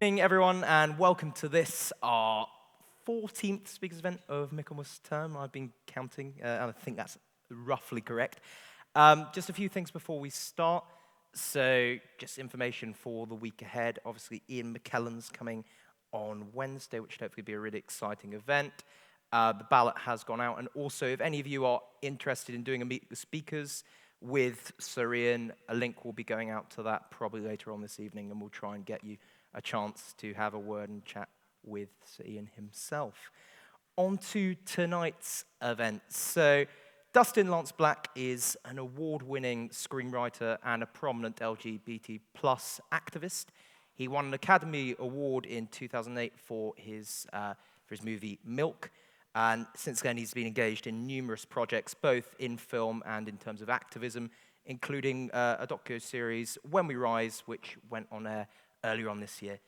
Evening, everyone, and welcome to this, our 14th speakers event of Michaelmas term. I've been counting, and I think that's roughly correct. Just a few things before we start. So, just information for the week ahead. Obviously, Ian McKellen's coming on Wednesday, which should hopefully be a really exciting event. The ballot has gone out, and also, if any of you are interested in doing a Meet the Speakers with Sir Ian, a link will be going out to that probably later on this evening, and we'll try and get you a chance to have a word and chat with Sir Ian himself. On to tonight's event. So, Dustin Lance Black is an award-winning screenwriter and a prominent LGBT plus activist. He won an Academy Award in 2008 for his movie Milk, and since then he's been engaged in numerous projects, both in film and in terms of activism, including a docu-series, When We Rise, which went on air earlier on this year.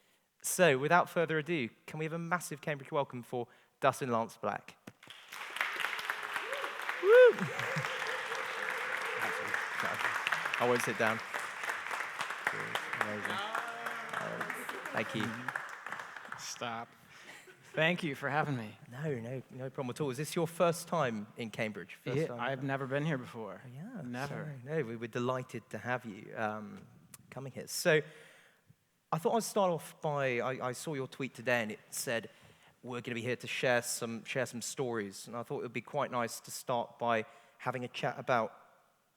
So, without further ado, can we have a massive Cambridge welcome for Dustin Lance Black? Woo! I won't sit down. Amazing. Thank you. Stop. Thank you for having me. No problem at all. Is this your first time in Cambridge? I've never been here before. Yeah, never. No, we were delighted to have you coming here. So, I thought I'd start off by, I saw your tweet today and it said, we're going to be here to share some stories. And I thought it would be quite nice to start by having a chat about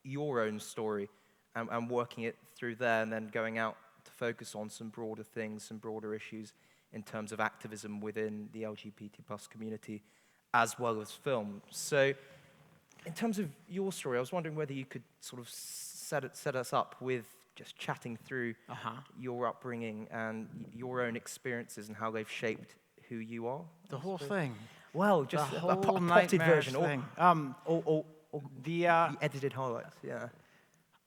your own story and working it through there and then going out to focus on some broader things, some broader issues in terms of activism within the LGBT plus community as well as film. So in terms of your story, I was wondering whether you could sort of set us up with just chatting through your upbringing and your own experiences and how they've shaped who you are. The whole thing. Well, just the a whole potted version, thing. or the edited highlights. Yeah.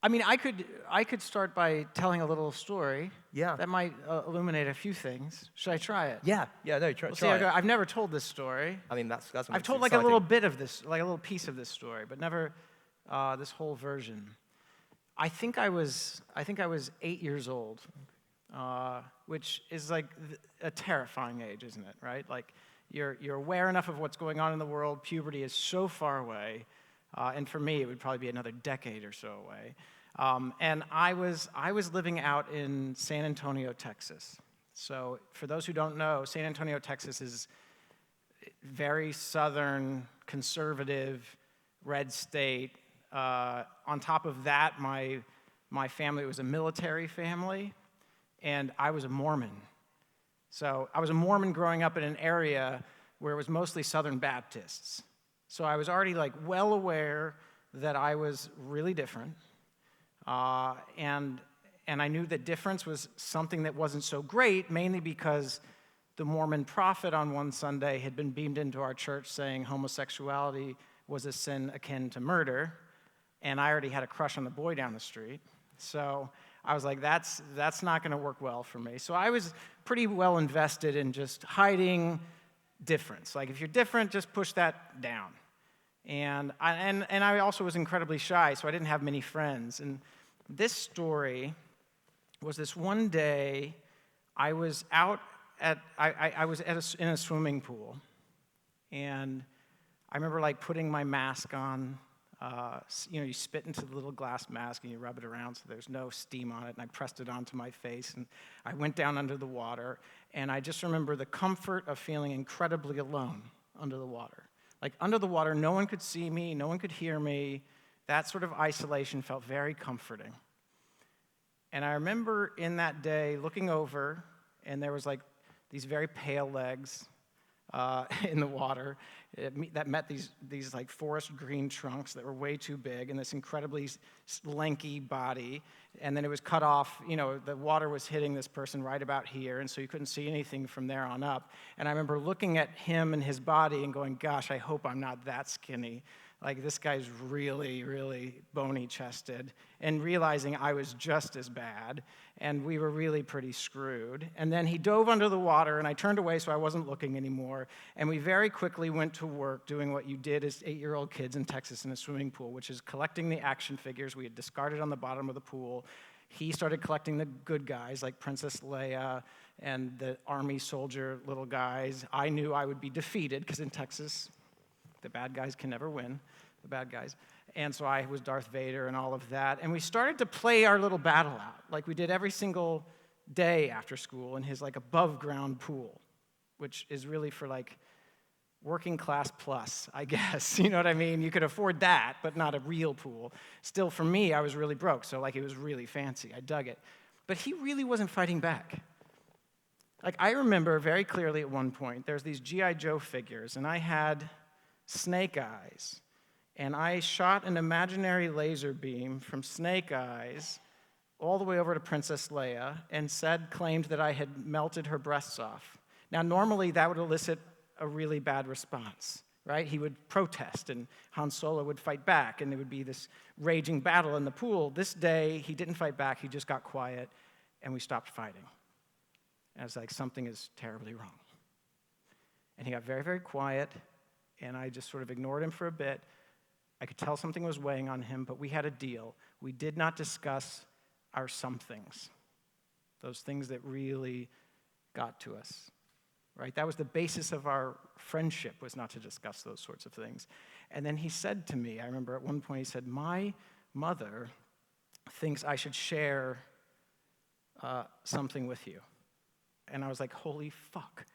I mean, I could start by telling a little story. Yeah. That might illuminate a few things. Should I try it? Yeah. No, try it. I've never told this story. I mean, that's I've told like a little bit of this, like a little piece of this story, but never this whole version. I think I was 8 years old, which is like a terrifying age, isn't it? Right? Like you're aware enough of what's going on in the world. Puberty is so far away, and for me, it would probably be another decade or so away. And I was living out in San Antonio, Texas. So for those who don't know, San Antonio, Texas is very southern, conservative, red state. On top of that, my family was a military family, and I was a Mormon. So I was a Mormon growing up in an area where it was mostly Southern Baptists. So I was already like well aware that I was really different, and I knew that difference was something that wasn't so great, mainly because the Mormon prophet on one Sunday had been beamed into our church saying homosexuality was a sin akin to murder. And I already had a crush on the boy down the street. So I was like, that's not going to work well for me. So I was pretty well invested in just hiding difference. Like, if you're different, just push that down. And I also was incredibly shy, so I didn't have many friends. And this story was this one day I was out in a swimming pool. And I remember, like, putting my mask on. You spit into the little glass mask and you rub it around so there's no steam on it, and I pressed it onto my face, and I went down under the water, and I just remember the comfort of feeling incredibly alone under the water. Like, under the water, no one could see me, no one could hear me. That sort of isolation felt very comforting. And I remember in that day looking over, and there was like these very pale legs in the water that met these like forest green trunks that were way too big, and this incredibly lanky body, and then it was cut off. The water was hitting this person right about here, and so you couldn't see anything from there on up. And I remember looking at him and his body and going, gosh, I hope I'm not that skinny. Like, this guy's really, really bony-chested, and realizing I was just as bad, and we were really pretty screwed. And then he dove under the water, and I turned away so I wasn't looking anymore, and we very quickly went to work doing what you did as 8-year-old kids in Texas in a swimming pool, which is collecting the action figures we had discarded on the bottom of the pool. He started collecting the good guys like Princess Leia and the army soldier little guys. I knew I would be defeated, because in Texas, the bad guys can never win, the bad guys. And so I was Darth Vader and all of that. And we started to play our little battle out, like we did every single day after school in his like above ground pool, which is really for like working class plus, I guess. You know what I mean? You could afford that, but not a real pool. Still, for me, I was really broke, so like it was really fancy. I dug it. But he really wasn't fighting back. Like, I remember very clearly at one point, there's these G.I. Joe figures, and I had Snake Eyes, and I shot an imaginary laser beam from Snake Eyes all the way over to Princess Leia, and claimed that I had melted her breasts off. Now, normally that would elicit a really bad response, right? He would protest, and Han Solo would fight back, and there would be this raging battle in the pool. This day, he didn't fight back, he just got quiet, and we stopped fighting. And I was like, something is terribly wrong. And he got very, very quiet, and I just sort of ignored him for a bit. I could tell something was weighing on him, but we had a deal. We did not discuss our somethings, those things that really got to us. Right? That was the basis of our friendship, was not to discuss those sorts of things. And then he said to me, I remember at one point he said, my mother thinks I should share something with you. And I was like, holy fuck.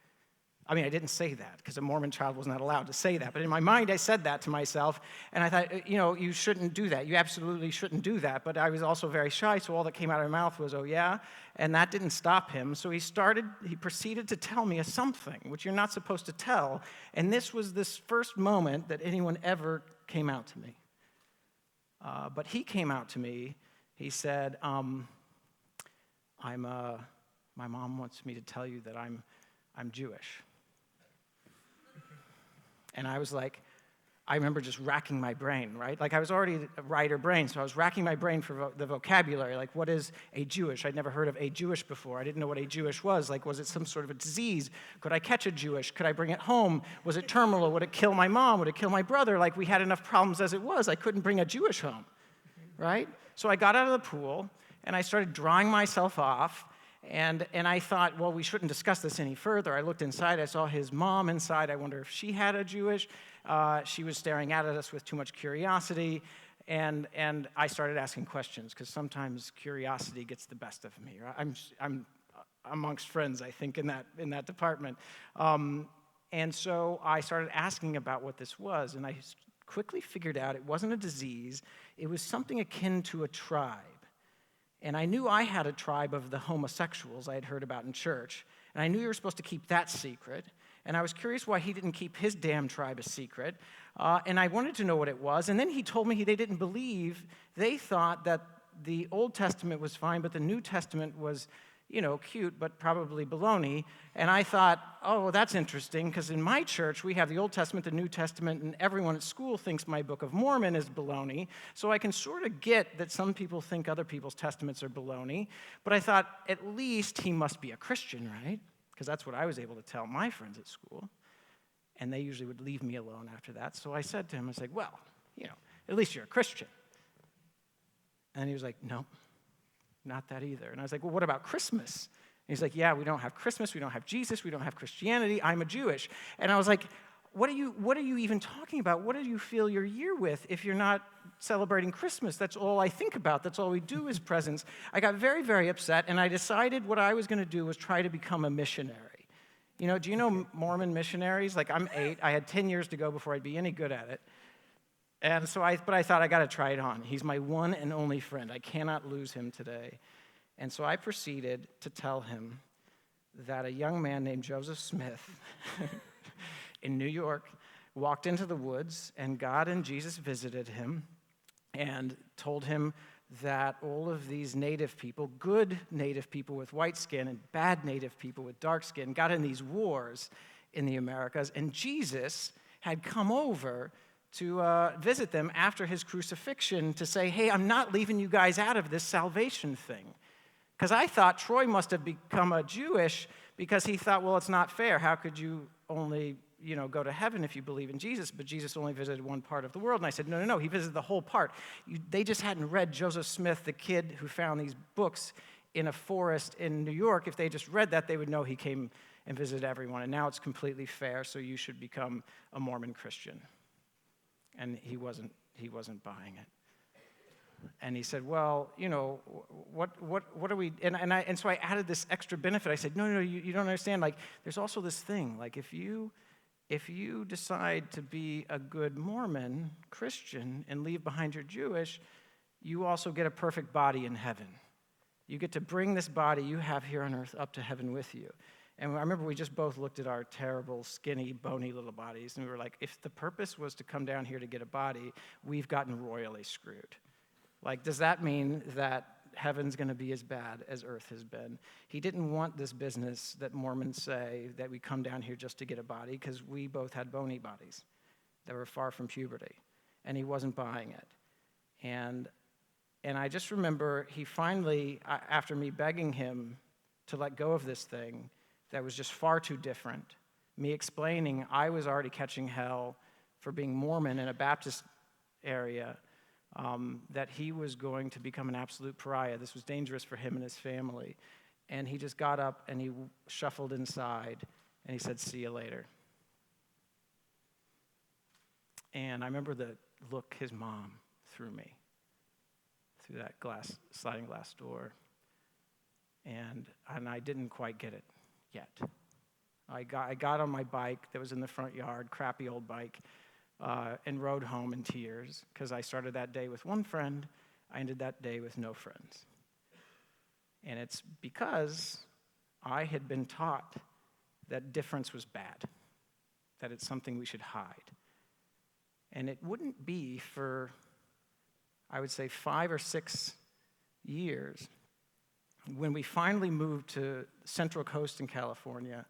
I mean, I didn't say that, because a Mormon child was not allowed to say that. But in my mind, I said that to myself, and I thought, you shouldn't do that. You absolutely shouldn't do that. But I was also very shy, so all that came out of my mouth was, oh, yeah? And that didn't stop him. So he proceeded to tell me something, which you're not supposed to tell. And this was this first moment that anyone ever came out to me. But he came out to me. He said, my mom wants me to tell you that I'm Jewish. And I was like, I remember just racking my brain, right? Like, I was already a writer brain, so I was racking my brain for the vocabulary. Like, what is a Jewish? I'd never heard of a Jewish before. I didn't know what a Jewish was. Like, was it some sort of a disease? Could I catch a Jewish? Could I bring it home? Was it terminal? Would it kill my mom? Would it kill my brother? Like, we had enough problems as it was. I couldn't bring a Jewish home, right? So I got out of the pool, and I started drying myself off. And I thought, well, we shouldn't discuss this any further. I looked inside. I saw his mom inside. I wonder if she had a Jewish. She was staring at us with too much curiosity. And I started asking questions, because sometimes curiosity gets the best of me. Right? I'm amongst friends, I think, in that department. And so I started asking about what this was. And I quickly figured out it wasn't a disease. It was something akin to a tribe. And I knew I had a tribe of the homosexuals I had heard about in church. And I knew you were supposed to keep that secret. And I was curious why he didn't keep his damn tribe a secret. And I wanted to know what it was. And then he told me they didn't believe. They thought that the Old Testament was fine, but the New Testament was, cute, but probably baloney. And I thought, oh, that's interesting, because in my church, we have the Old Testament, the New Testament, and everyone at school thinks my Book of Mormon is baloney. So I can sort of get that some people think other people's testaments are baloney. But I thought, at least he must be a Christian, right? Because that's what I was able to tell my friends at school. And they usually would leave me alone after that. So I said to him, I was like, well, at least you're a Christian. And he was like, no. Not that either. And I was like, well, what about Christmas? And he's like, yeah, we don't have Christmas, we don't have Jesus, we don't have Christianity, I'm a Jewish. And I was like, what are you even talking about? What do you fill your year with if you're not celebrating Christmas? That's all I think about. That's all we do is presents. I got very, very upset, and I decided what I was going to do was try to become a missionary. Do you know Mormon missionaries? Like, I'm 8. I had 10 years to go before I'd be any good at it. And so I thought, I got to try it on. He's my one and only friend. I cannot lose him today. And so I proceeded to tell him that a young man named Joseph Smith in New York walked into the woods, and God and Jesus visited him and told him that all of these native people, good native people with white skin and bad native people with dark skin, got in these wars in the Americas, and Jesus had come over to visit them after his crucifixion to say, hey, I'm not leaving you guys out of this salvation thing. Because I thought Troy must have become a Jewish because he thought, well, it's not fair. How could you only, go to heaven if you believe in Jesus? But Jesus only visited one part of the world. And I said, no, he visited the whole part. They just hadn't read Joseph Smith, the kid who found these books in a forest in New York, if they just read that, they would know he came and visited everyone. And now it's completely fair, so you should become a Mormon Christian. And he wasn't buying it. And he said, well, what are we, and so I added this extra benefit. I said, no, you don't understand. Like, there's also this thing, like if you decide to be a good Mormon Christian and leave behind your Jewish, you also get a perfect body in heaven. You get to bring this body you have here on earth up to heaven with you. And I remember we just both looked at our terrible, skinny, bony little bodies, and we were like, if the purpose was to come down here to get a body, we've gotten royally screwed. Like, does that mean that heaven's going to be as bad as earth has been? He didn't want this business that Mormons say, that we come down here just to get a body, because we both had bony bodies that were far from puberty, and he wasn't buying it. And I just remember he finally, after me begging him to let go of this thing that was just far too different, me explaining I was already catching hell for being Mormon in a Baptist area, that he was going to become an absolute pariah. This was dangerous for him and his family. And he just got up and he shuffled inside and he said, see you later. And I remember the look his mom threw me through that sliding glass door. And I didn't quite get it yet. I got on my bike that was in the front yard, crappy old bike, and rode home in tears, because I started that day with one friend, I ended that day with no friends. And it's because I had been taught that difference was bad, that it's something we should hide. And it wouldn't be for, I would say, 5 or 6 years when we finally moved to Central Coast in California.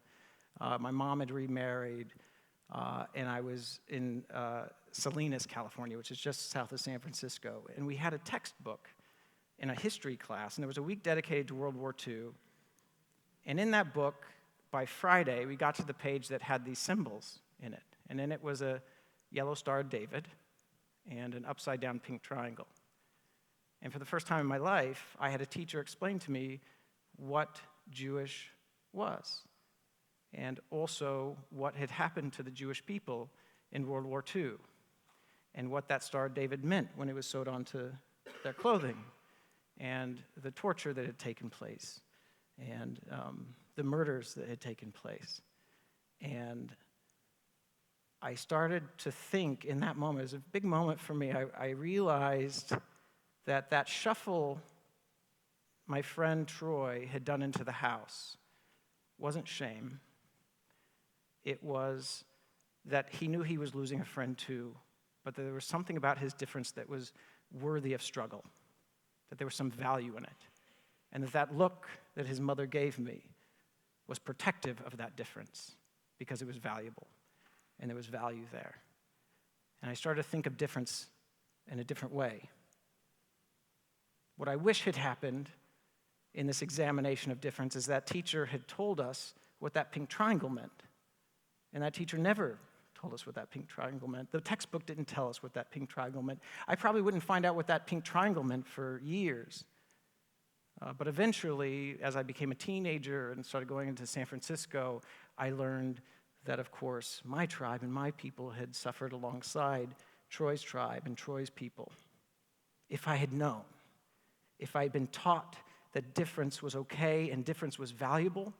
My mom had remarried, and I was in Salinas, California, which is just south of San Francisco. And we had a textbook in a history class, and there was a week dedicated to World War II. And in that book, by Friday, we got to the page that had these symbols in it. And in it was a yellow Star of David and an upside-down pink triangle. And for the first time in my life, I had a teacher explain to me what Jewish was, and also what had happened to the Jewish people in World War II, and what that Star of David meant when it was sewed onto their clothing, and the torture that had taken place, and the murders that had taken place. And I started to think in that moment, it was a big moment for me, I realized that shuffle my friend Troy had done into the house wasn't shame. It was that he knew he was losing a friend too, but that there was something about his difference that was worthy of struggle, that there was some value in it, and that look that his mother gave me was protective of that difference because it was valuable, and there was value there. And I started to think of difference in a different way. What I wish had happened in this examination of difference is that teacher had told us what that pink triangle meant. And that teacher never told us what that pink triangle meant. The textbook didn't tell us what that pink triangle meant. I probably wouldn't find out what that pink triangle meant for years. But eventually, as I became a teenager and started going into San Francisco, I learned that, of course, my tribe and my people had suffered alongside Troy's tribe and Troy's people. If I had known, if I had been taught that difference was okay and difference was valuable,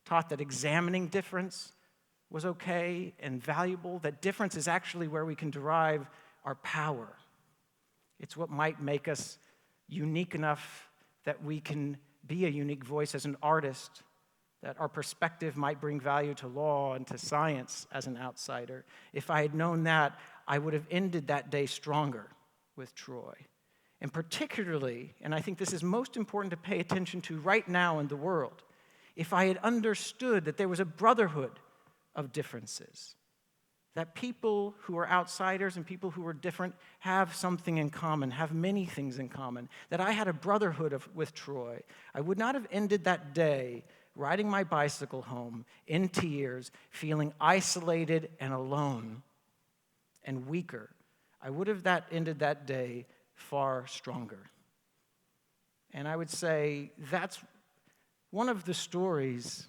taught that examining difference was okay and valuable, that difference is actually where we can derive our power. It's what might make us unique enough that we can be a unique voice as an artist, that our perspective might bring value to law and to science as an outsider. If I had known that, I would have ended that day stronger with Troy. And particularly, and I think this is most important to pay attention to right now in the world, if I had understood that there was a brotherhood of differences, that people who are outsiders and people who are different have something in common, have many things in common, that I had a brotherhood with Troy, I would not have ended that day riding my bicycle home in tears, feeling isolated and alone and weaker. I would have ended that day far stronger. And I would say that's one of the stories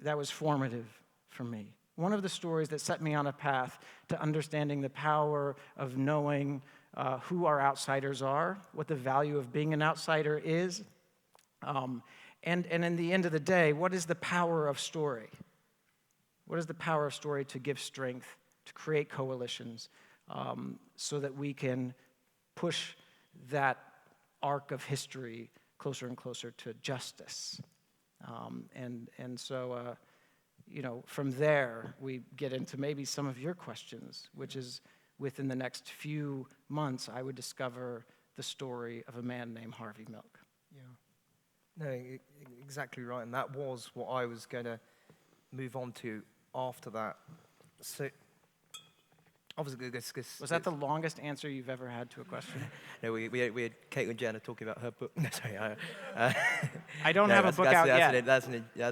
that was formative for me. One of the stories that set me on a path to understanding the power of knowing who our outsiders are, what the value of being an outsider is, and in the end of the day, what is the power of story? What is the power of story to give strength, to create coalitions, so that we can push that arc of history closer and closer to justice? So, from there, we get into maybe some of your questions, which is within the next few months, I would discover the story of a man named Harvey Milk. Yeah. No, exactly right. And that was what I was going to move on to after that. So, obviously, Was that the longest answer you've ever had to a question? No, we had Caitlyn Jenner talking about her book. No, sorry. I don't have a book out yet. That's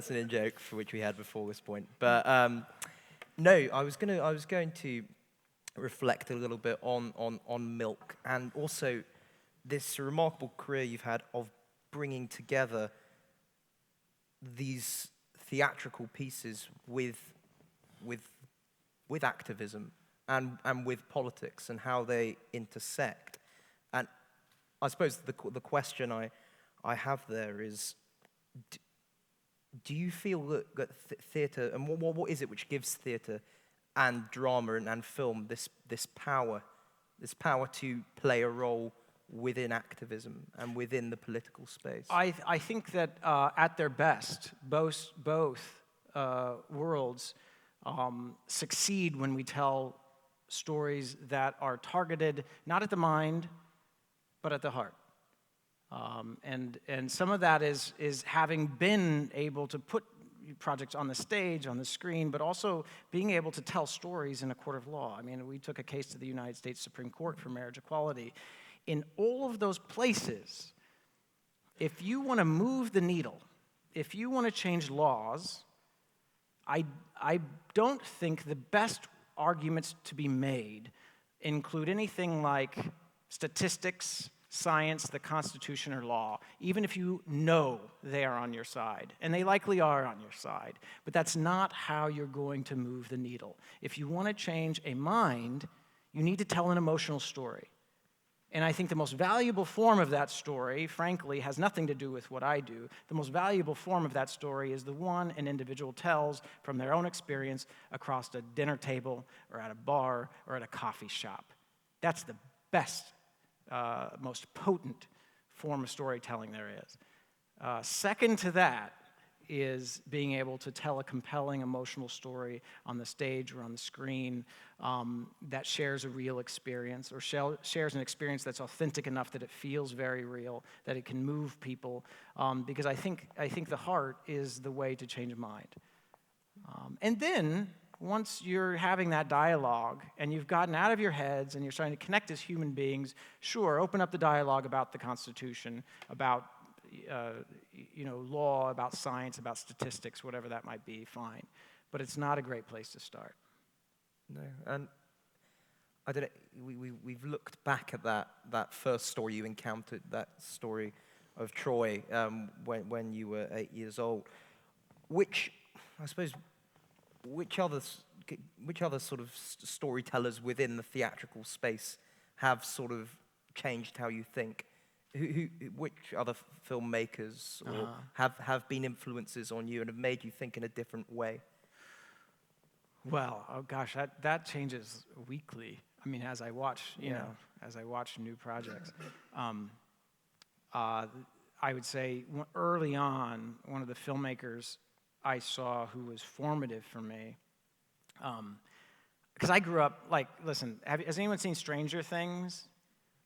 an in-joke for which we had before this point. But no, I was going to reflect a little bit on Milk, and also this remarkable career you've had of bringing together these theatrical pieces with activism and with politics and how they intersect. And I suppose the question I have there is, do you feel that theatre, and what is it which gives theatre and drama and film this power to play a role within activism and within the political space? I think that at their best, both worlds succeed when we tell stories that are targeted not at the mind, but at the heart. And some of that is having been able to put projects on the stage, on the screen, but also being able to tell stories in a court of law. I mean, we took a case to the United States Supreme Court for marriage equality. In all of those places, if you want to move the needle, if you want to change laws, I don't think the best arguments to be made include anything like statistics, science, the Constitution, or law, even if you know they are on your side. And they likely are on your side. But that's not how you're going to move the needle. If you want to change a mind, you need to tell an emotional story. And I think the most valuable form of that story, frankly, has nothing to do with what I do. The most valuable form of that story is the one an individual tells from their own experience across a dinner table or at a bar or at a coffee shop. That's the best, most potent form of storytelling there is. Second to that is being able to tell a compelling emotional story on the stage or on the screen that shares a real experience or shares an experience that's authentic enough that it feels very real, that it can move people, because I think the heart is the way to change a mind. And then, once you're having that dialogue and you've gotten out of your heads and you're starting to connect as human beings, sure, open up the dialogue about the Constitution, about law, about science, about statistics, whatever that might be, fine. But it's not a great place to start. No, and I don't know, we've looked back at that first story you encountered, that story of Troy when you were 8 years old. Which other sort of storytellers within the theatrical space have sort of changed how you think? Which other filmmakers or have been influences on you and have made you think in a different way? Well, oh gosh, that changes weekly. I mean, as I watch, as I watch new projects, I would say early on, one of the filmmakers I saw who was formative for me, because I grew up listen, has anyone seen Stranger Things?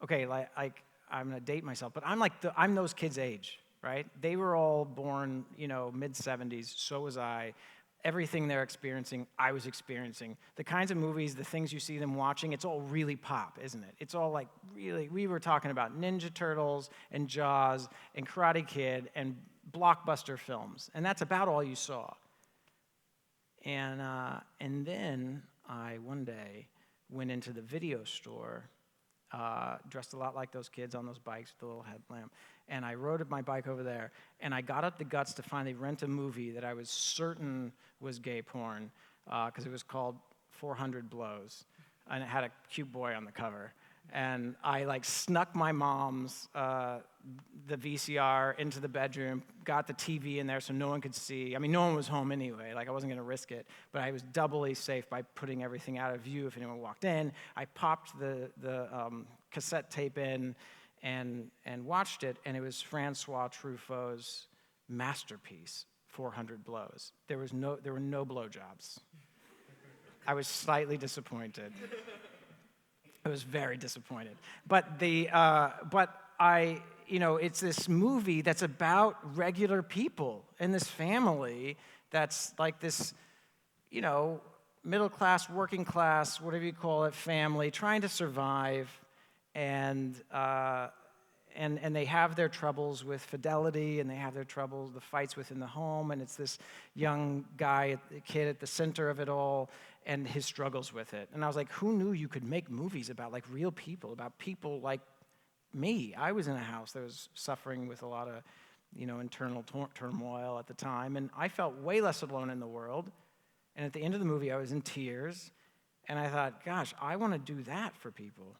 Okay, like I'm gonna date myself, but I'm those kids' age, right? They were all born, mid-70s. So was I. Everything they're experiencing, I was experiencing. The kinds of movies, the things you see them watching, it's all really pop, isn't it? It's all like really, we were talking about Ninja Turtles and Jaws and Karate Kid and blockbuster films, and that's about all you saw. And then I, one day, went into the video store dressed a lot like those kids on those bikes with the little headlamp. And I rode my bike over there, and I got up the guts to finally rent a movie that I was certain was gay porn, because it was called 400 Blows, and it had a cute boy on the cover. And I like snuck my mom's the VCR into the bedroom, got the TV in there so no one could see. I mean, no one was home anyway. Like, I wasn't going to risk it, but I was doubly safe by putting everything out of view if anyone walked in. I popped the cassette tape in and watched it, and it was Francois Truffaut's masterpiece, 400 Blows. There were no blowjobs. I was slightly disappointed. I was very disappointed. But it's this movie that's about regular people in this family that's like this, middle class, working class, whatever you call it, family trying to survive, and they have their troubles with fidelity, and they have their troubles, the fights within the home, and it's this young guy, kid at the center of it all, and his struggles with it. And I was like, who knew you could make movies about like real people, about people like me? I was in a house that was suffering with a lot of, internal turmoil at the time, and I felt way less alone in the world. And at the end of the movie, I was in tears, and I thought, gosh, I want to do that for people.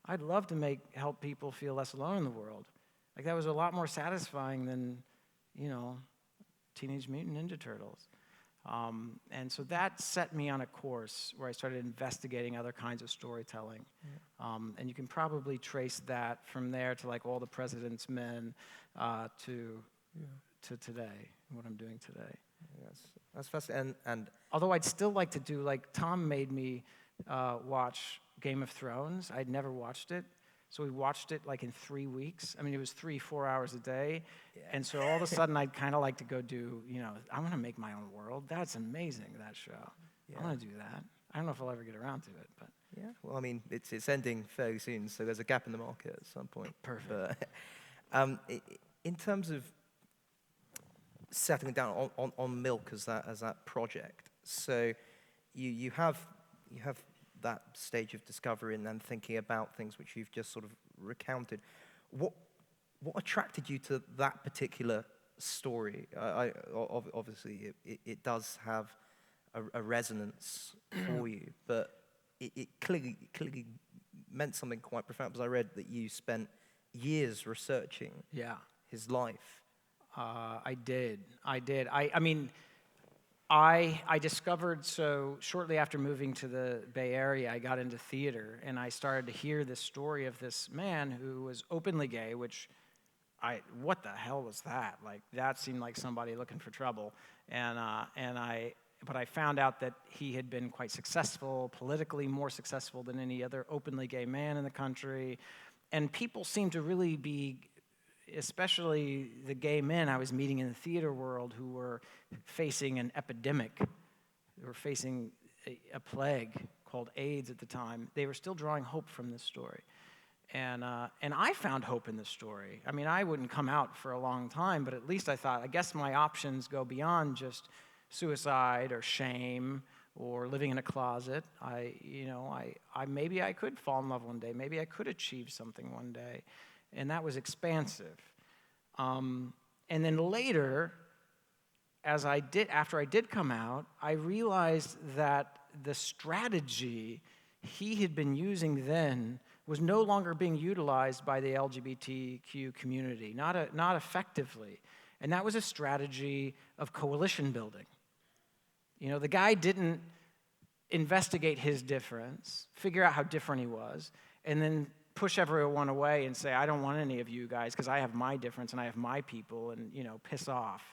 I'd love to help people feel less alone in the world. Like, that was a lot more satisfying than, Teenage Mutant Ninja Turtles. And so that set me on a course where I started investigating other kinds of storytelling. Yeah. And you can probably trace that from there to like All the President's Men to today, what I'm doing today. Yes, that's fascinating. And although I'd still like to do, like Tom made me watch Game of Thrones. I'd never watched it. So we watched it like in 3 weeks. I mean, it was 3-4 hours a day. Yeah. And so all of a sudden, I'd kind of like to go do, I want to make my own world. That's amazing, that show. Yeah. I want to do that. I don't know if I'll ever get around to it, but. Yeah, well, I mean, it's ending fairly soon, so there's a gap in the market at some point. Perfect. But, in terms of settling down on Milk as that project, so you have that stage of discovery and then thinking about things which you've just sort of recounted. What attracted you to that particular story? Obviously, it does have a resonance for you, but it clearly meant something quite profound, because I read that you spent years researching his life. I did. I mean, I discovered, so shortly after moving to the Bay Area, I got into theater, and I started to hear this story of this man who was openly gay, which what the hell was that? Like, that seemed like somebody looking for trouble. But I found out that he had been quite successful, politically more successful than any other openly gay man in the country. And people seemed to really be, especially the gay men I was meeting in the theater world, who were facing an epidemic. They were facing a plague called AIDS at the time. They were still drawing hope from this story. And I found hope in this story. I mean, I wouldn't come out for a long time, but at least I thought, I guess my options go beyond just suicide or shame or living in a closet. Maybe I could fall in love one day. Maybe I could achieve something one day. And that was expansive. And then later, after I did come out, I realized that the strategy he had been using then was no longer being utilized by the LGBTQ community, not effectively. And that was a strategy of coalition building. The guy didn't investigate his difference, figure out how different he was, and then push everyone away and say, I don't want any of you guys because I have my difference and I have my people, and, piss off.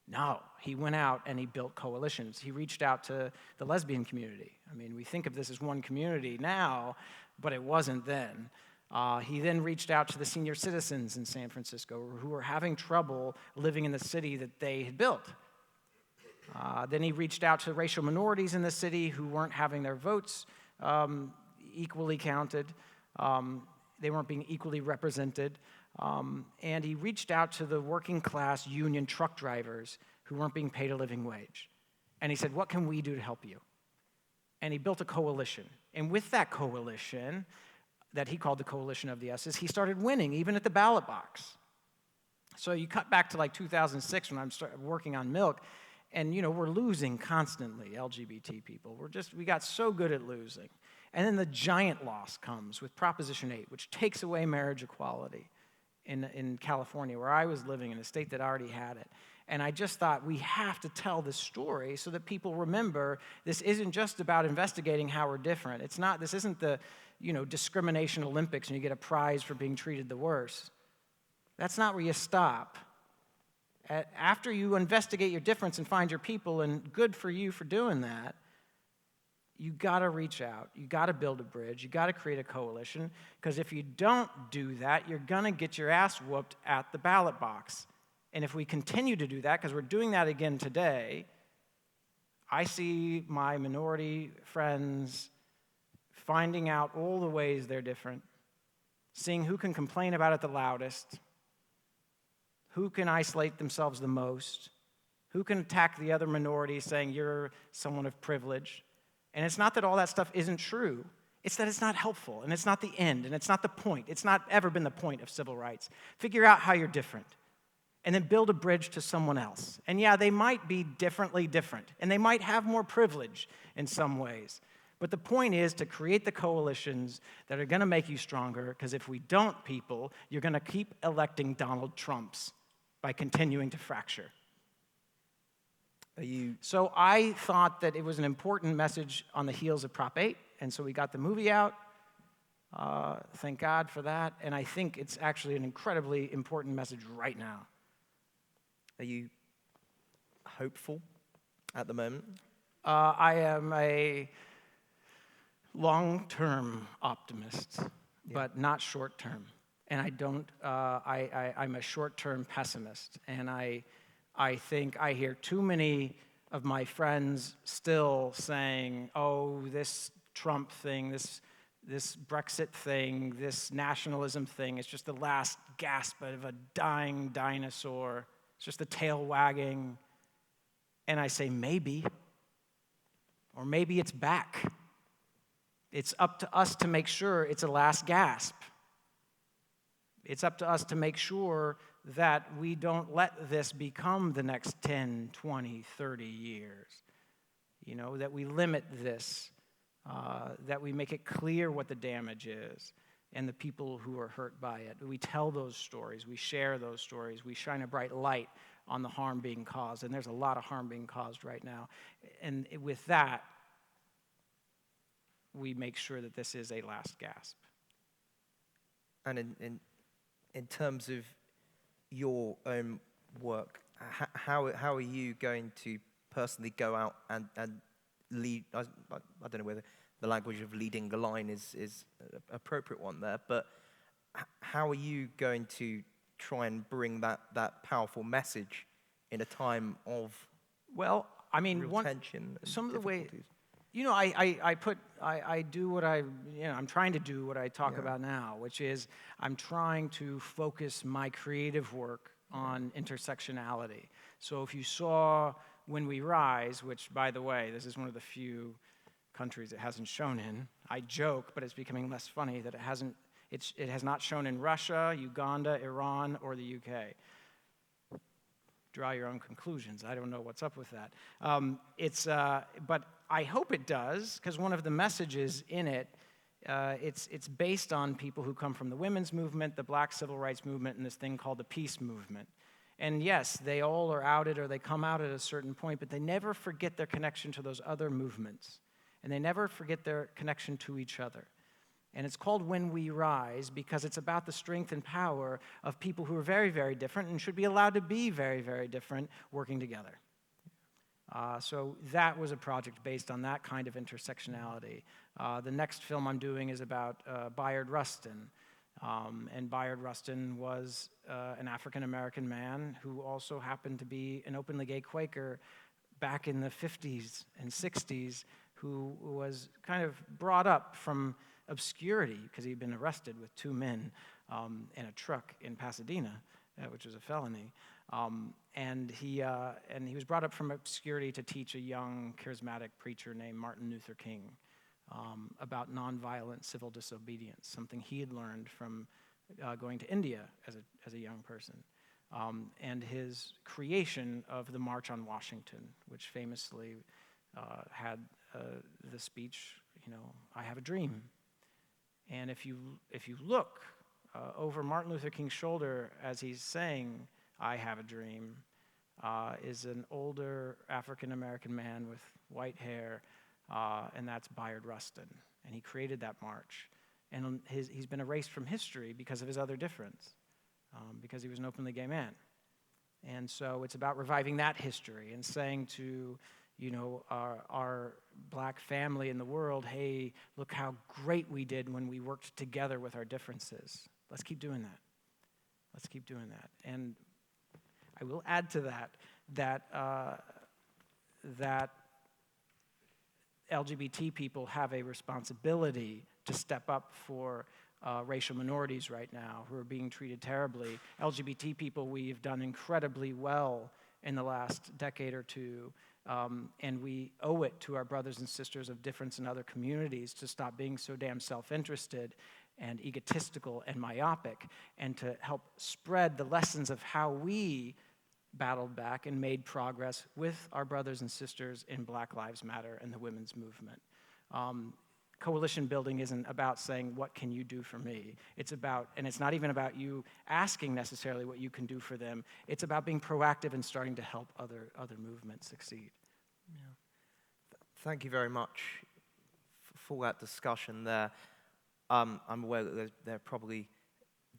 No, he went out and he built coalitions. He reached out to the lesbian community. I mean, we think of this as one community now, but it wasn't then. He then reached out to the senior citizens in San Francisco who were having trouble living in the city that they had built. Then he reached out to racial minorities in the city who weren't having their votes equally counted. They weren't being equally represented. And he reached out to the working class union truck drivers who weren't being paid a living wage. And he said, what can we do to help you? And he built a coalition. And with that coalition, that he called the Coalition of the S's, he started winning, even at the ballot box. So you cut back to like 2006 when I'm working on milk, and we're losing constantly, LGBT people. We got so good at losing. And then the giant loss comes with Proposition 8, which takes away marriage equality in California, where I was living, in a state that already had it. And I just thought, we have to tell this story so that people remember this isn't just about investigating how we're different. This isn't the discrimination Olympics and you get a prize for being treated the worst. That's not where you stop. After you investigate your difference and find your people, and good for you for doing that, you gotta reach out, you gotta build a bridge, you gotta create a coalition, because if you don't do that, you're gonna get your ass whooped at the ballot box. And if we continue to do that, because we're doing that again today, I see my minority friends finding out all the ways they're different, seeing who can complain about it the loudest, who can isolate themselves the most, who can attack the other minority saying you're someone of privilege. And it's not that all that stuff isn't true. It's that it's not helpful, and it's not the end, and it's not the point. It's not ever been the point of civil rights. Figure out how you're different, and then build a bridge to someone else. And yeah, they might be differently different, and they might have more privilege in some ways. But the point is to create the coalitions that are going to make you stronger, because if we don't, people, you're going to keep electing Donald Trumps by continuing to fracture. So I thought that it was an important message on the heels of Prop 8, and so we got the movie out. Thank God for that. And I think it's actually an incredibly important message right now. Are you hopeful at the moment? I am a long-term optimist, but not short-term. And I'm a short-term pessimist. And I think I hear too many of my friends still saying, oh, this Trump thing, this Brexit thing, this nationalism thing, it's just the last gasp of a dying dinosaur. It's just the tail wagging. And I say, maybe. Or maybe it's back. It's up to us to make sure it's a last gasp. It's up to us to make sure that we don't let this become the next 10, 20, 30 years. That we limit this, that we make it clear what the damage is and the people who are hurt by it. We tell those stories, we share those stories, we shine a bright light on the harm being caused, and there's a lot of harm being caused right now. And with that, we make sure that this is a last gasp. And in terms of your own work, how are you going to personally go out and lead? I don't know whether the language of leading the line is an appropriate one there, but how are you going to try and bring that powerful message in a time of real tension? Some of the ways, I do what I'm trying to do what I talk about now, which is I'm trying to focus my creative work on intersectionality. So if you saw When We Rise, which, by the way, this is one of the few countries it hasn't shown in. I joke, but it's becoming less funny that it has not shown in Russia, Uganda, Iran, or the UK. Draw your own conclusions. I don't know what's up with that. But I hope it does, because one of the messages in it, it's based on people who come from the women's movement, the black civil rights movement, and this thing called the peace movement. And yes, they all are outed or they come out at a certain point, but they never forget their connection to those other movements. And they never forget their connection to each other. And it's called When We Rise because it's about the strength and power of people who are very, very different and should be allowed to be very, very different working together. So that was a project based on that kind of intersectionality. The next film I'm doing is about Bayard Rustin. And Bayard Rustin was an African-American man who also happened to be an openly gay Quaker back in the 50s and 60s, who was kind of brought up from obscurity because he'd been arrested with two men in a truck in Pasadena, which was a felony. And he was brought up from obscurity to teach a young, charismatic preacher named Martin Luther King. about nonviolent civil disobedience, something he had learned from going to India as a young person, and his creation of the March on Washington, which famously had the speech, I have a dream. And if you look over Martin Luther King's shoulder as he's saying, I have a dream, is an older African-American man with white hair, and that's Bayard Rustin. And he created that march. And he's been erased from history because of his other difference, because he was an openly gay man. And so it's about reviving that history and saying to, our black family in the world, hey, look how great we did when we worked together with our differences. Let's keep doing that. Let's keep doing that. And I will add to that LGBT people have a responsibility to step up for racial minorities right now who are being treated terribly. LGBT people, we've done incredibly well in the last decade or two, and we owe it to our brothers and sisters of difference in other communities to stop being so damn self-interested and egotistical and myopic, and to help spread the lessons of how we battled back and made progress with our brothers and sisters in Black Lives Matter and the women's movement. Coalition building isn't about saying, what can you do for me? It's about, and it's not even about you asking necessarily what you can do for them. It's about being proactive and starting to help other movements succeed. Yeah. Thank you very much for that discussion there. I'm aware that there are probably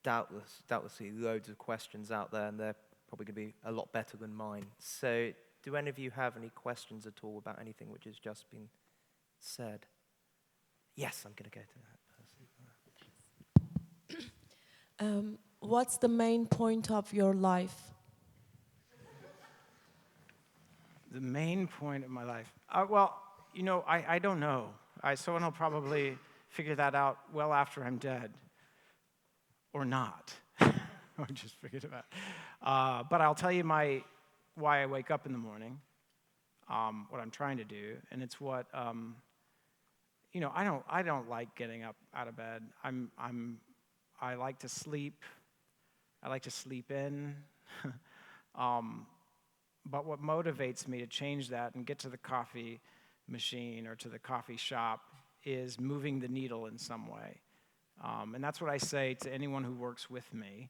doubtlessly loads of questions out there, and they're probably going to be a lot better than mine. So do any of you have any questions at all about anything which has just been said? Yes, I'm going to go to that person. What's the main point of your life? The main point of my life? I don't know. Someone will probably figure that out well after I'm dead. Or not. Or just forget about it. But I'll tell you why I wake up in the morning, what I'm trying to do, and it's what... I don't like getting up out of bed. I like to sleep. I like to sleep in. But what motivates me to change that and get to the coffee machine or to the coffee shop is moving the needle in some way. And that's what I say to anyone who works with me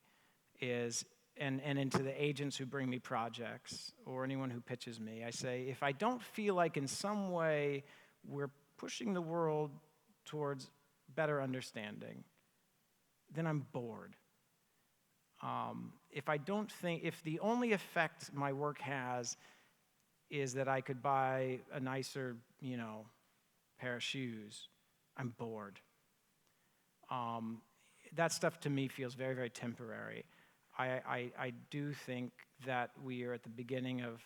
and into the agents who bring me projects or anyone who pitches me. I say, if I don't feel like in some way we're pushing the world towards better understanding, then I'm bored. If the only effect my work has is that I could buy a nicer, pair of shoes, I'm bored. That stuff to me feels very, very temporary. I do think that we are at the beginning of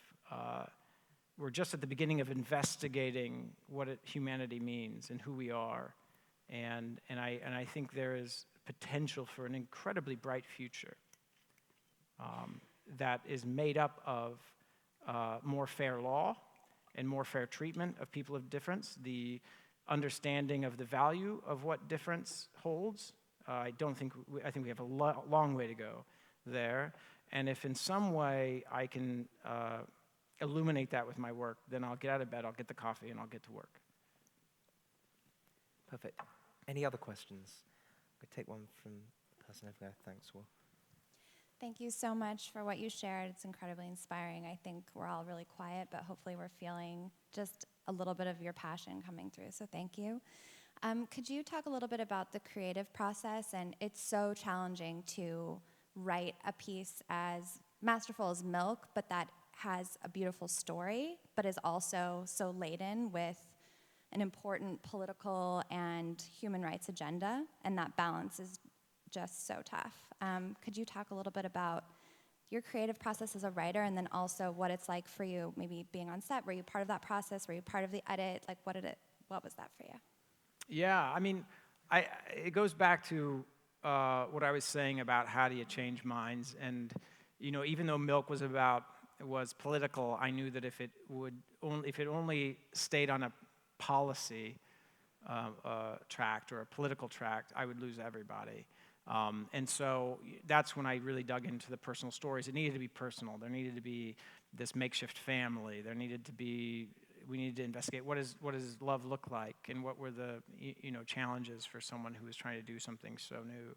we're just at the beginning of investigating what humanity means and who we are, and I think there is potential for an incredibly bright future that is made up of more fair law and more fair treatment of people of difference, the understanding of the value of what difference holds. I think we have a long way to go there, and if in some way I can illuminate that with my work, then I'll get out of bed, I'll get the coffee, and I'll get to work. Perfect. Any other questions? I'm going to take one from the person over there. Thanks, Will. Thank you so much for what you shared. It's incredibly inspiring. I think we're all really quiet, but hopefully we're feeling just a little bit of your passion coming through, so thank you. Could you talk a little bit about the creative process? And it's so challenging to write a piece as masterful as Milk, but that has a beautiful story, but is also so laden with an important political and human rights agenda, and that balance is just so tough. Could you talk a little bit about your creative process as a writer, and then also what it's like for you, maybe being on set? Were you part of that process? Were you part of the edit? Like, what was that for you? Yeah, it goes back to what I was saying about how do you change minds, and even though Milk was political, I knew that if it only stayed on a policy, tract or a political tract, I would lose everybody. And so that's when I really dug into the personal stories. It needed to be personal. There needed to be this makeshift family. We needed to investigate what does love look like, and what were the challenges for someone who was trying to do something so new.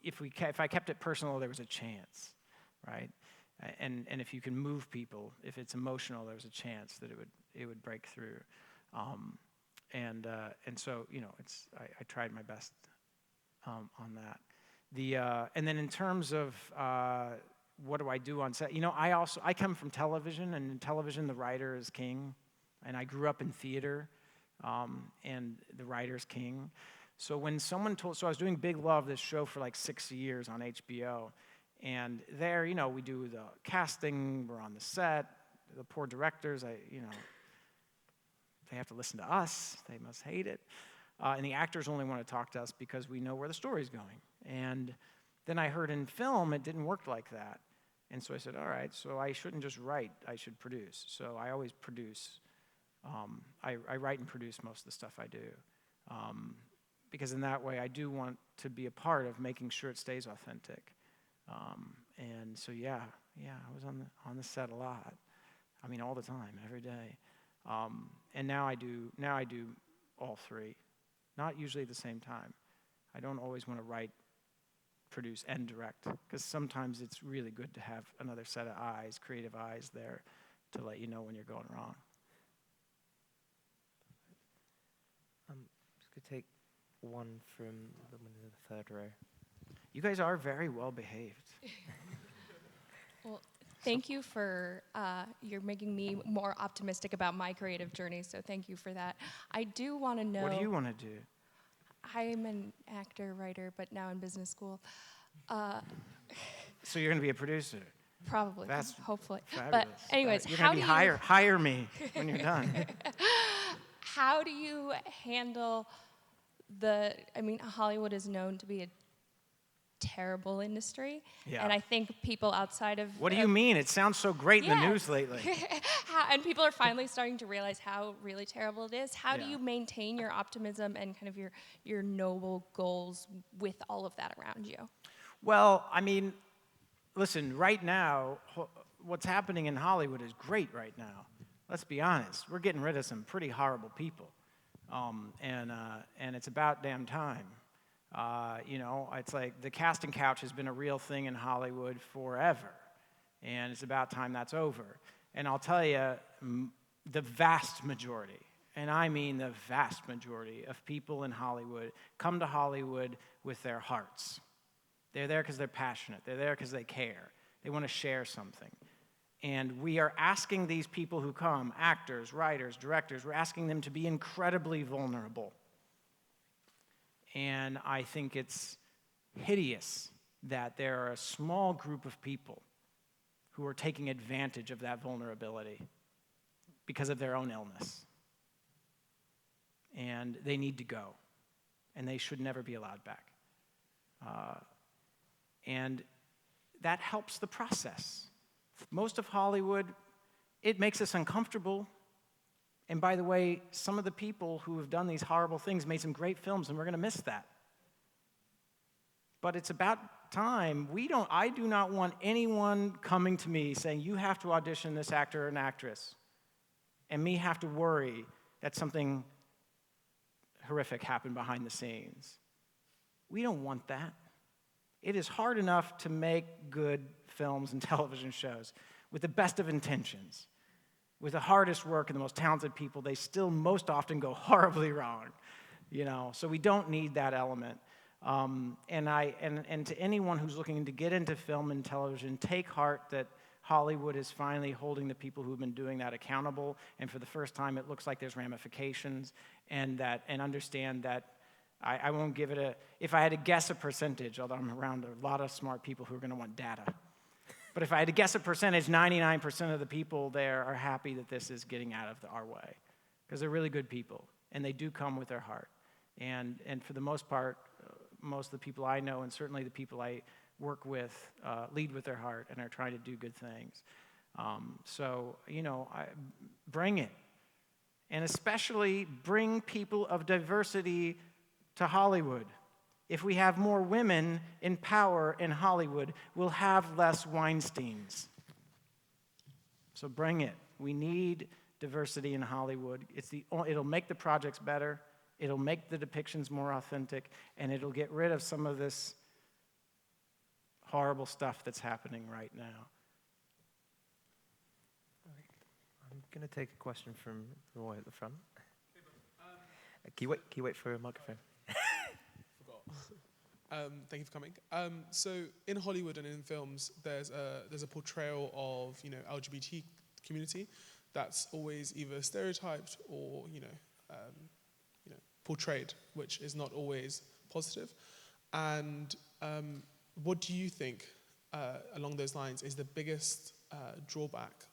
If I kept it personal, there was a chance, right? And if you can move people, if it's emotional, there's a chance that it would break through. And so I tried my best on that. And then in terms of what do I do on set? I come from television, and in television the writer is king, and I grew up in theater, and the writer's king. So when someone I was doing Big Love, this show for like 6 years on HBO, and there, we do the casting, we're on the set, the poor directors, they have to listen to us, they must hate it. And the actors only want to talk to us because we know where the story's going. And then I heard in film it didn't work like that. And so I said, all right, so I shouldn't just write, I should produce. So I always produce. I write and produce most of the stuff I do. Because in that way I do want to be a part of making sure it stays authentic. And so I was on the set a lot. I mean, all the time, every day. And now I do all three. Not usually at the same time. I don't always want to write, produce, and direct, because sometimes it's really good to have another set of eyes, creative eyes there, to let you know when you're going wrong. Just going to take one from the one in the third row. You guys are very well behaved. Well, thank you for, you're making me more optimistic about my creative journey, so thank you for that. I do want to know... What do you want to do? I'm an actor, writer, but now in business school. So you're going to be a producer? Probably, That's hopefully. fabulous. But anyways, you're going to be hire me when you're done. How do you handle Hollywood is known to be a terrible industry. Yeah. And I think people outside of... What do you mean? It sounds so great in the news lately. And people are finally starting to realize how really terrible it is. How do Yeah. you maintain your optimism and kind of your noble goals with all of that around you? Well, I mean, listen, right now, what's happening in Hollywood is great right now. Let's be honest. We're getting rid of some pretty horrible people. And it's about damn time. It's like the casting couch has been a real thing in Hollywood forever. And it's about time that's over. And I'll tell you, the vast majority, and I mean the vast majority of people in Hollywood come to Hollywood with their hearts. They're there because they're passionate. They're there because they care. They want to share something. And we are asking these people who come, actors, writers, directors, we're asking them to be incredibly vulnerable. And I think it's hideous that there are a small group of people who are taking advantage of that vulnerability because of their own illness. And they need to go. And they should never be allowed back. And that helps the process. Most of Hollywood, it makes us uncomfortable. And by the way, some of the people who have done these horrible things made some great films, and we're going to miss that. But it's about time. I do not want anyone coming to me saying, you have to audition this actor or an actress, and me have to worry that something horrific happened behind the scenes. We don't want that. It is hard enough to make good films and television shows with the best of intentions. With the hardest work and the most talented people, they still most often go horribly wrong. So we don't need that element. And to anyone who's looking to get into film and television, take heart that Hollywood is finally holding the people who've been doing that accountable, and for the first time it looks like there's ramifications, and understand that I won't give it if I had to guess a percentage, although I'm around a lot of smart people who are going to want data, but if I had to guess a percentage, 99% of the people there are happy that this is getting out of our way, because they're really good people, and they do come with their heart. And for the most part, most of the people I know, and certainly the people I work with, lead with their heart and are trying to do good things. Bring it. and especially bring people of diversity to Hollywood. If we have more women in power in Hollywood, we'll have less Weinsteins. So bring it. We need diversity in Hollywood. It'll make the projects better, it'll make the depictions more authentic, and it'll get rid of some of this horrible stuff that's happening right now. I'm going to take a question from Roy at the front. Can you wait for a microphone? Thank you for coming. So in Hollywood and in films, there's a portrayal of LGBT community that's always either stereotyped or portrayed, which is not always positive. And what do you think along those lines is the biggest drawback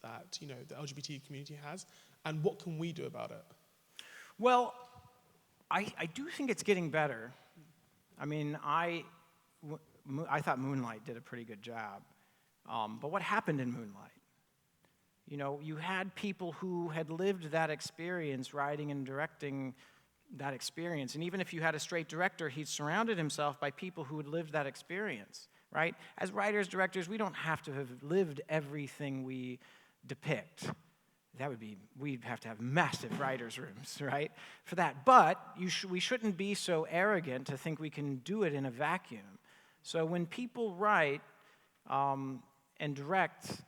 that the LGBT community has, and what can we do about it? Well, I do think it's getting better. I mean, I thought Moonlight did a pretty good job. But what happened in Moonlight? You had people who had lived that experience, writing and directing that experience. And even if you had a straight director, he surrounded himself by people who had lived that experience, right? As writers, directors, we don't have to have lived everything we depict. We'd have to have massive writers' rooms, right, for that. But we shouldn't be so arrogant to think we can do it in a vacuum. So when people write and direct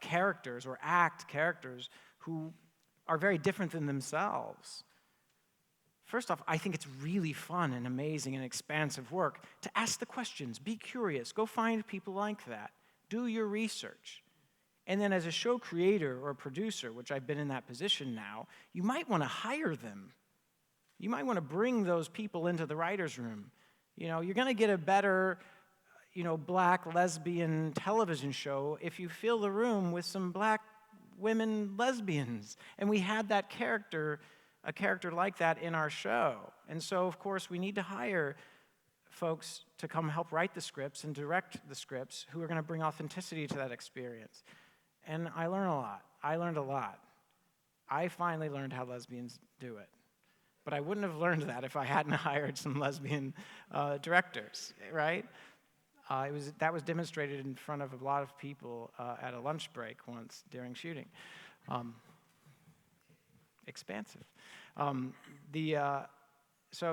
characters or act characters who are very different than themselves, first off, I think it's really fun and amazing and expansive work to ask the questions, be curious, go find people like that, do your research. And then as a show creator or a producer, which I've been in that position now, you might want to hire them. You might want to bring those people into the writer's room. You're going to get a better, black lesbian television show if you fill the room with some black women lesbians. And we had a character like that in our show. And so, of course, we need to hire folks to come help write the scripts and direct the scripts who are going to bring authenticity to that experience. And I learned a lot. I finally learned how lesbians do it. But I wouldn't have learned that if I hadn't hired some lesbian directors, right? That was demonstrated in front of a lot of people at a lunch break once during shooting. Expansive. So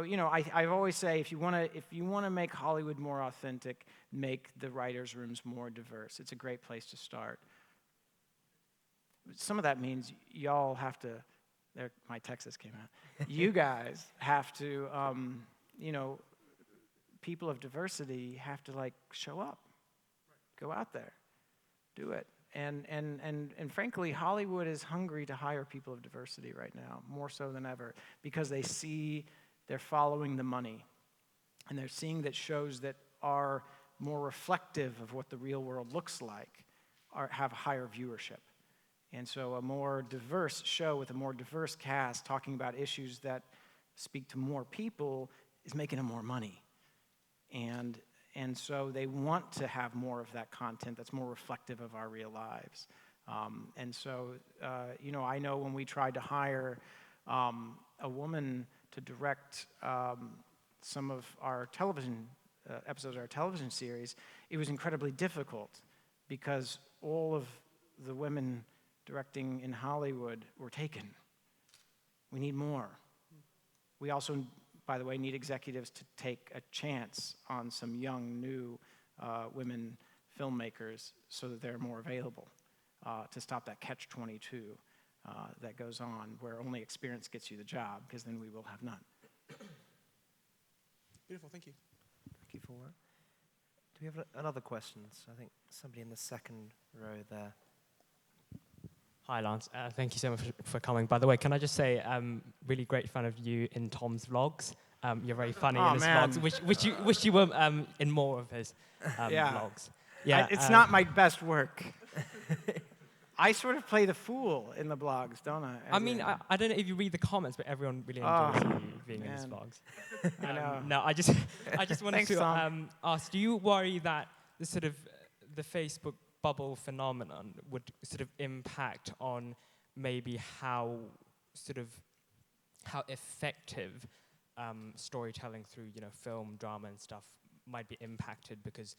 I always say if you want to make Hollywood more authentic, make the writers' rooms more diverse. It's a great place to start. Some of that means y'all have to. There, my Texas came out. You guys have to. People of diversity have to show up, go out there, do it. And frankly, Hollywood is hungry to hire people of diversity right now, more so than ever, because they see they're following the money, and they're seeing that shows that are more reflective of what the real world looks like have higher viewership. And so a more diverse show with a more diverse cast talking about issues that speak to more people is making them more money. And so they want to have more of that content that's more reflective of our real lives. And so, I know when we tried to hire a woman to direct some of our television episodes of our television series, it was incredibly difficult because all of the women directing in Hollywood were taken. We need more. We also, by the way, need executives to take a chance on some young, new women filmmakers so that they're more available to stop that catch-22 that goes on where only experience gets you the job, because then we will have none. Beautiful, thank you. Thank you for that. Do we have another question? I think somebody in the second row there. Hi, Lance. Thank you so much for coming. By the way, can I just say, really great fan of you in Tom's vlogs. You're very funny in his vlogs. Wish you were in more of his vlogs. Yeah, it's not my best work. I sort of play the fool in the blogs, don't I? I mean, I don't know if you read the comments, but everyone really enjoys you being in his vlogs. I know. No, I just wanted to ask, do you worry that the Facebook bubble phenomenon would sort of impact on maybe how sort of how effective storytelling through, film, drama and stuff might be impacted because,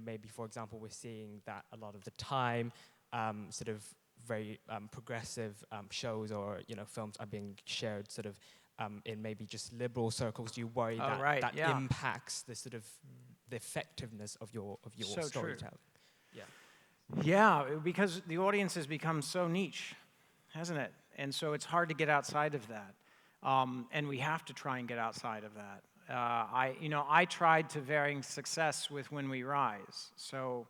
maybe, for example, we're seeing that a lot of the time sort of very progressive shows or, films are being shared sort of in maybe just liberal circles. Do you worry that impacts the sort of the effectiveness of your So storytelling? True. Yeah, because the audience has become so niche, hasn't it? And so it's hard to get outside of that. And we have to try and get outside of that. I tried to varying success with When We Rise. So,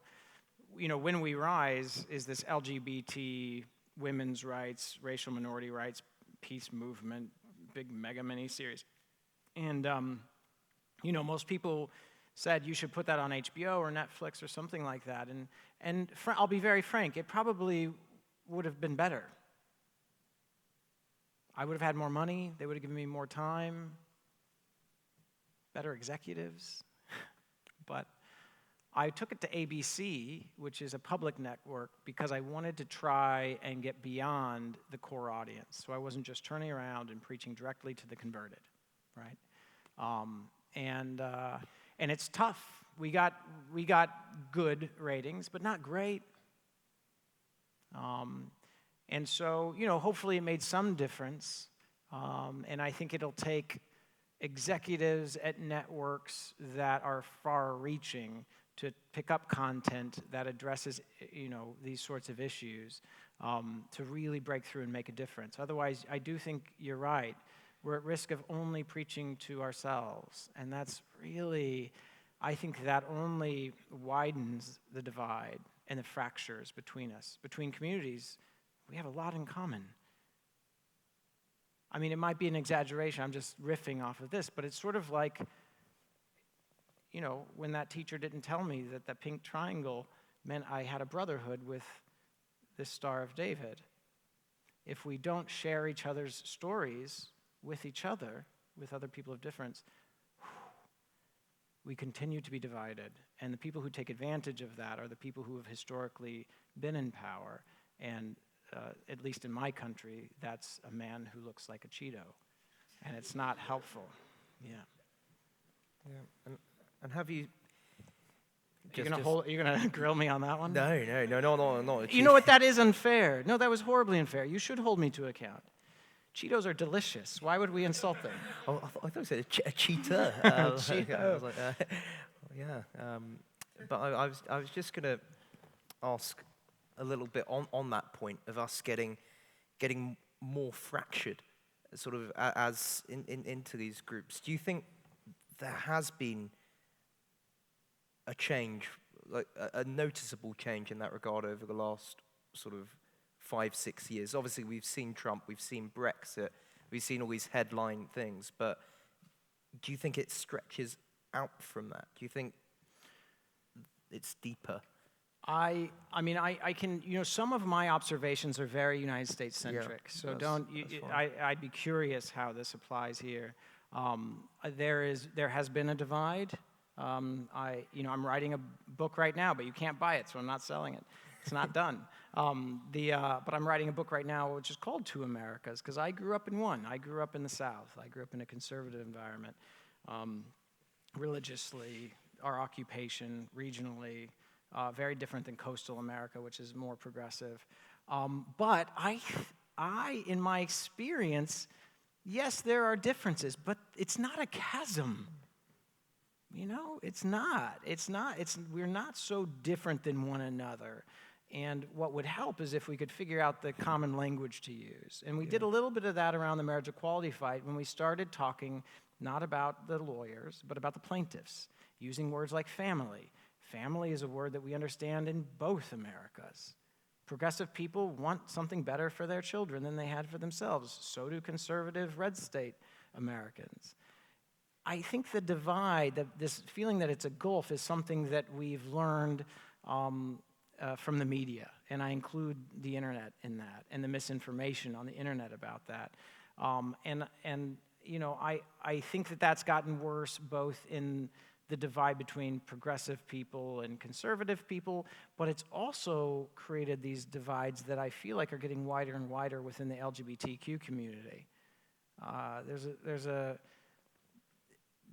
When We Rise is this LGBT, women's rights, racial minority rights, peace movement, big mega mini-series. And, most people said you should put that on HBO or Netflix or something like that. And I'll be very frank, it probably would have been better. I would have had more money, they would have given me more time, better executives. But I took it to ABC, which is a public network, because I wanted to try and get beyond the core audience. So I wasn't just turning around and preaching directly to the converted, right? And it's tough. We got good ratings, but not great. And so, hopefully it made some difference. And I think it'll take executives at networks that are far-reaching to pick up content that addresses, these sorts of issues to really break through and make a difference. Otherwise, I do think you're right. We're at risk of only preaching to ourselves. And that's really, I think that only widens the divide and the fractures between us. Between communities, we have a lot in common. I mean, it might be an exaggeration. I'm just riffing off of this, but it's sort of like, when that teacher didn't tell me that the pink triangle meant I had a brotherhood with this Star of David. If we don't share each other's stories with each other, with other people of difference, we continue to be divided. And the people who take advantage of that are the people who have historically been in power. And at least in my country, that's a man who looks like a Cheeto. And it's not helpful. Yeah. And have you... You're gonna grill me on that one? No. You know what? That is unfair. No, that was horribly unfair. You should hold me to account. Cheetos are delicious. Why would we insult them? Oh, I thought you said a cheetah. Cheeto. I was like, yeah. But I was just going to ask a little bit on that point of us getting more fractured, sort of as into these groups. Do you think there has been a change, like a noticeable change in that regard over the last sort of 5-6 years? Obviously, we've seen Trump, we've seen Brexit, we've seen all these headline things, but do you think it stretches out from that? Do you think it's deeper? I mean, I can, some of my observations are very United States centric, so I'd be curious how this applies here. There has been a divide. I'm writing a book right now, but you can't buy it, so I'm not selling it. It's not done. But I'm writing a book right now which is called Two Americas, because I grew up in one. I grew up in the South. I grew up in a conservative environment, religiously, our occupation, regionally, very different than coastal America, which is more progressive. But I, in my experience, yes, there are differences, but it's not a chasm. It's not. We're not so different than one another. And what would help is if we could figure out the common language to use. And we did a little bit of that around the marriage equality fight when we started talking not about the lawyers, but about the plaintiffs, using words like family. Family is a word that we understand in both Americas. Progressive people want something better for their children than they had for themselves. So do conservative red state Americans. I think the divide, this feeling that it's a gulf, is something that we've learned from the media, and I include the internet in that, and the misinformation on the internet about that. I think that that's gotten worse both in the divide between progressive people and conservative people, but it's also created these divides that I feel like are getting wider and wider within the LGBTQ community.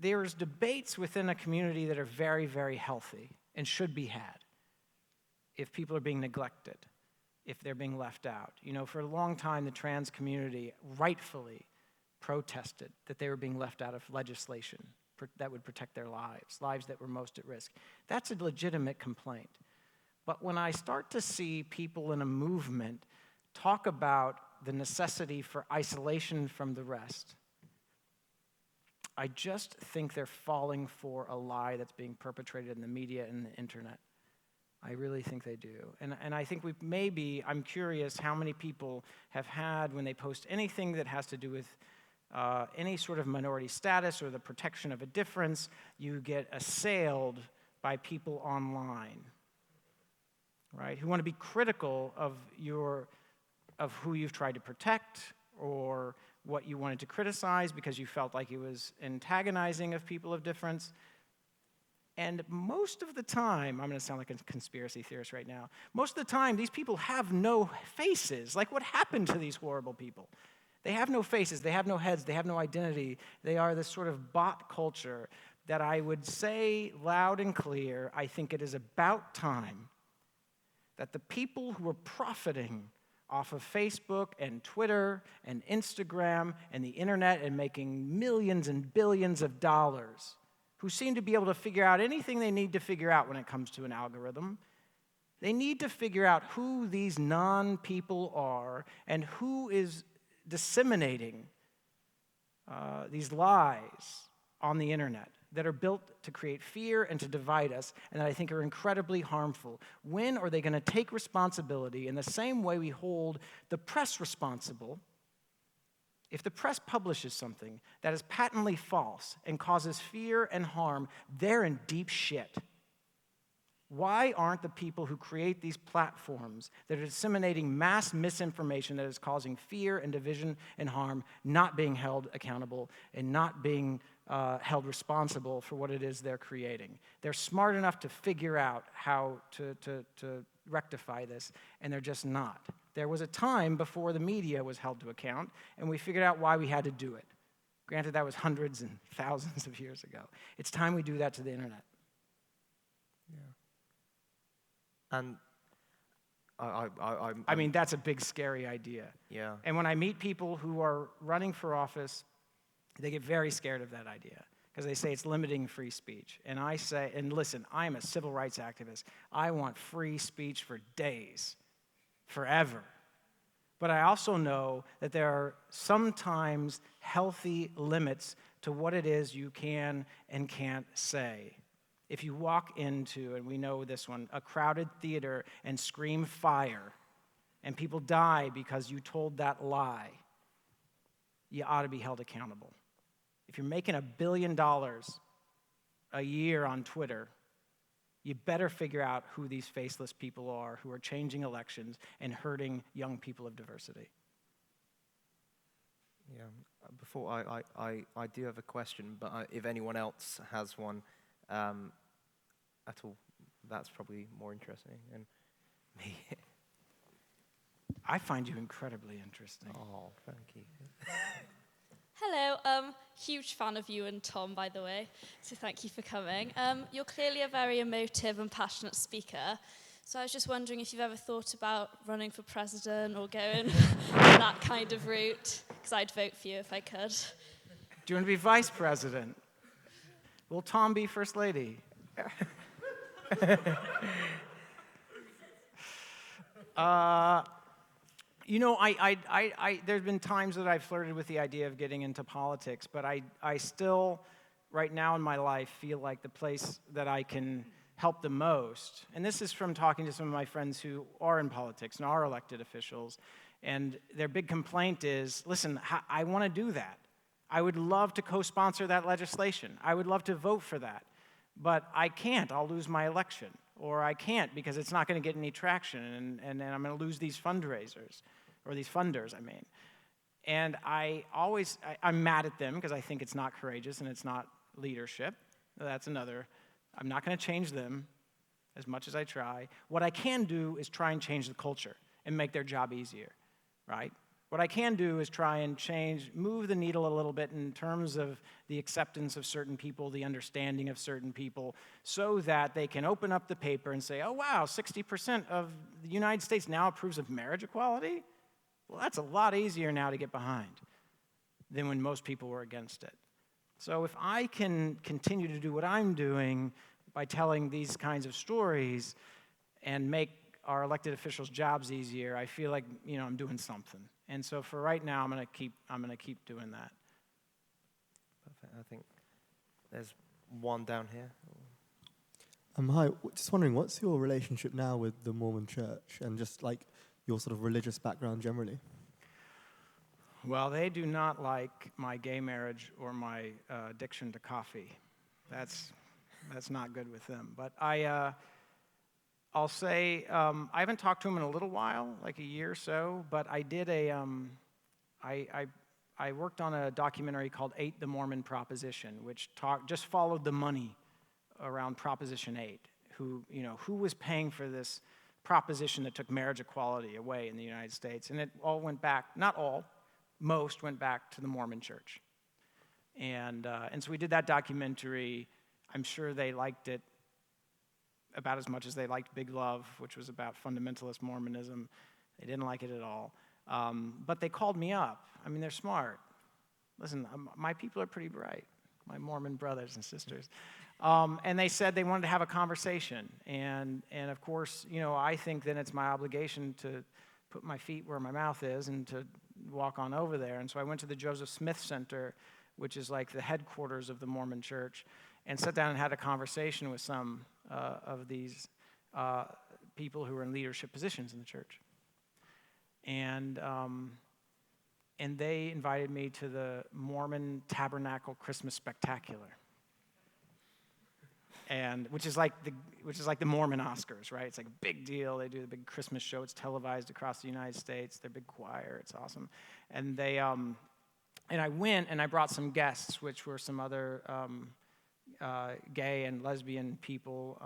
There's debates within a community that are very, very healthy and should be had if people are being neglected, if they're being left out. You know, for a long time, the trans community rightfully protested that they were being left out of legislation that would protect their lives that were most at risk. That's a legitimate complaint. But when I start to see people in a movement talk about the necessity for isolation from the rest, I just think they're falling for a lie that's being perpetrated in the media and the internet. I really think they do. And I think I'm curious how many people have had, when they post anything that has to do with any sort of minority status or the protection of a difference, you get assailed by people online, right? Who want to be critical of who you've tried to protect or what you wanted to criticize because you felt like it was antagonizing of people of difference. And most of the time, I'm going to sound like a conspiracy theorist right now, most of the time these people have no faces. Like, what happened to these horrible people? They have no faces, they have no heads, they have no identity. They are this sort of bot culture that I would say loud and clear, I think it is about time that the people who are profiting off of Facebook and Twitter and Instagram and the internet and making millions and billions of dollars, who seem to be able to figure out anything they need to figure out when it comes to an algorithm, they need to figure out who these non-people are and who is disseminating these lies on the internet that are built to create fear and to divide us, and that I think are incredibly harmful. When are they going to take responsibility in the same way we hold the press responsible? If the press publishes something that is patently false and causes fear and harm, they're in deep shit. Why aren't the people who create these platforms that are disseminating mass misinformation that is causing fear and division and harm not being held accountable and not being held responsible for what it is they're creating? They're smart enough to figure out how to rectify this, and they're just not. There was a time before the media was held to account, and we figured out why we had to do it. Granted, that was hundreds and thousands of years ago. It's time we do that to the internet. Yeah. And I mean, that's a big, scary idea. Yeah. And when I meet people who are running for office, they get very scared of that idea because they say it's limiting free speech. And I say, and listen, I am a civil rights activist. I want free speech for days, forever. But I also know that there are sometimes healthy limits to what it is you can and can't say. If you walk into, and we know this one, a crowded theater and scream fire, and people die because you told that lie, you ought to be held accountable. If you're making $1 billion a year on Twitter, you better figure out who these faceless people are who are changing elections and hurting young people of diversity. Yeah. Before I do have a question, but if anyone else has one at all, that's probably more interesting than me. I find you incredibly interesting. Oh, thank you. Hello, huge fan of you and Tom, by the way, so thank you for coming. You're clearly a very emotive and passionate speaker, so I was just wondering if you've ever thought about running for president or going that kind of route, because I'd vote for you if I could. Do you want to be vice president? Will Tom be first lady? You know, there's been times that I've flirted with the idea of getting into politics, but I still, right now in my life, feel like the place that I can help the most, and this is from talking to some of my friends who are in politics and are elected officials, and their big complaint is, listen, I want to do that. I would love to co-sponsor that legislation. I would love to vote for that, but I can't. I'll lose my election. Or I can't because it's not going to get any traction, and I'm going to lose these fundraisers, or these funders, I mean. And I'm mad at them because I think it's not courageous and it's not leadership. That's another. I'm not going to change them as much as I try. What I can do is try and change the culture and make their job easier, right? What I can do is try and move the needle a little bit in terms of the acceptance of certain people, the understanding of certain people, so that they can open up the paper and say, oh, wow, 60% of the United States now approves of marriage equality? Well, that's a lot easier now to get behind than when most people were against it. So if I can continue to do what I'm doing by telling these kinds of stories and make our elected officials' jobs easier, I feel like I'm doing something. And so for right now, I'm going to keep doing that. Perfect. I think there's one down here. Hi, just wondering, what's your relationship now with the Mormon Church and just like your sort of religious background generally? Well, they do not like my gay marriage or my addiction to coffee. That's not good with them. But I'll say I haven't talked to them in a little while, like a year or so. But I did I worked on a documentary called 8: The Mormon Proposition, which just followed the money around Proposition 8. Who was paying for this proposition that took marriage equality away in the United States, and it all went back. Not all. Most went back to the Mormon Church. And so we did that documentary. I'm sure they liked it about as much as they liked Big Love, which was about fundamentalist Mormonism. They didn't like it at all. But they called me up. I mean, they're smart. Listen, my people are pretty bright, my Mormon brothers and sisters. And they said they wanted to have a conversation. And of course, I think then it's my obligation to put my feet where my mouth is and to walk on over there. And so I went to the Joseph Smith Center, which is like the headquarters of the Mormon Church, and sat down and had a conversation with some of these people who are in leadership positions in the church. And they invited me to the Mormon Tabernacle Christmas Spectacular. And which is like the Mormon Oscars, right? It's like a big deal. They do the big Christmas show. It's televised across the United States. Their big choir. It's awesome. And they and I went and I brought some guests, which were some other gay and lesbian people,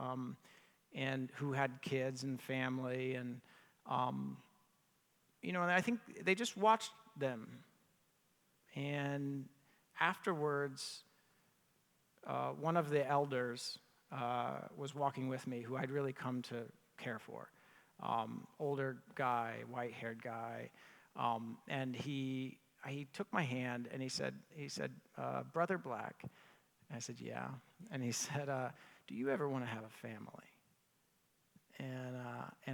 and who had kids and family, and and I think they just watched them. And afterwards, one of the elders was walking with me, who I'd really come to care for. Older guy, white-haired guy, and he took my hand and he said, Brother Black. And I said, yeah. And he said, do you ever want to have a family? And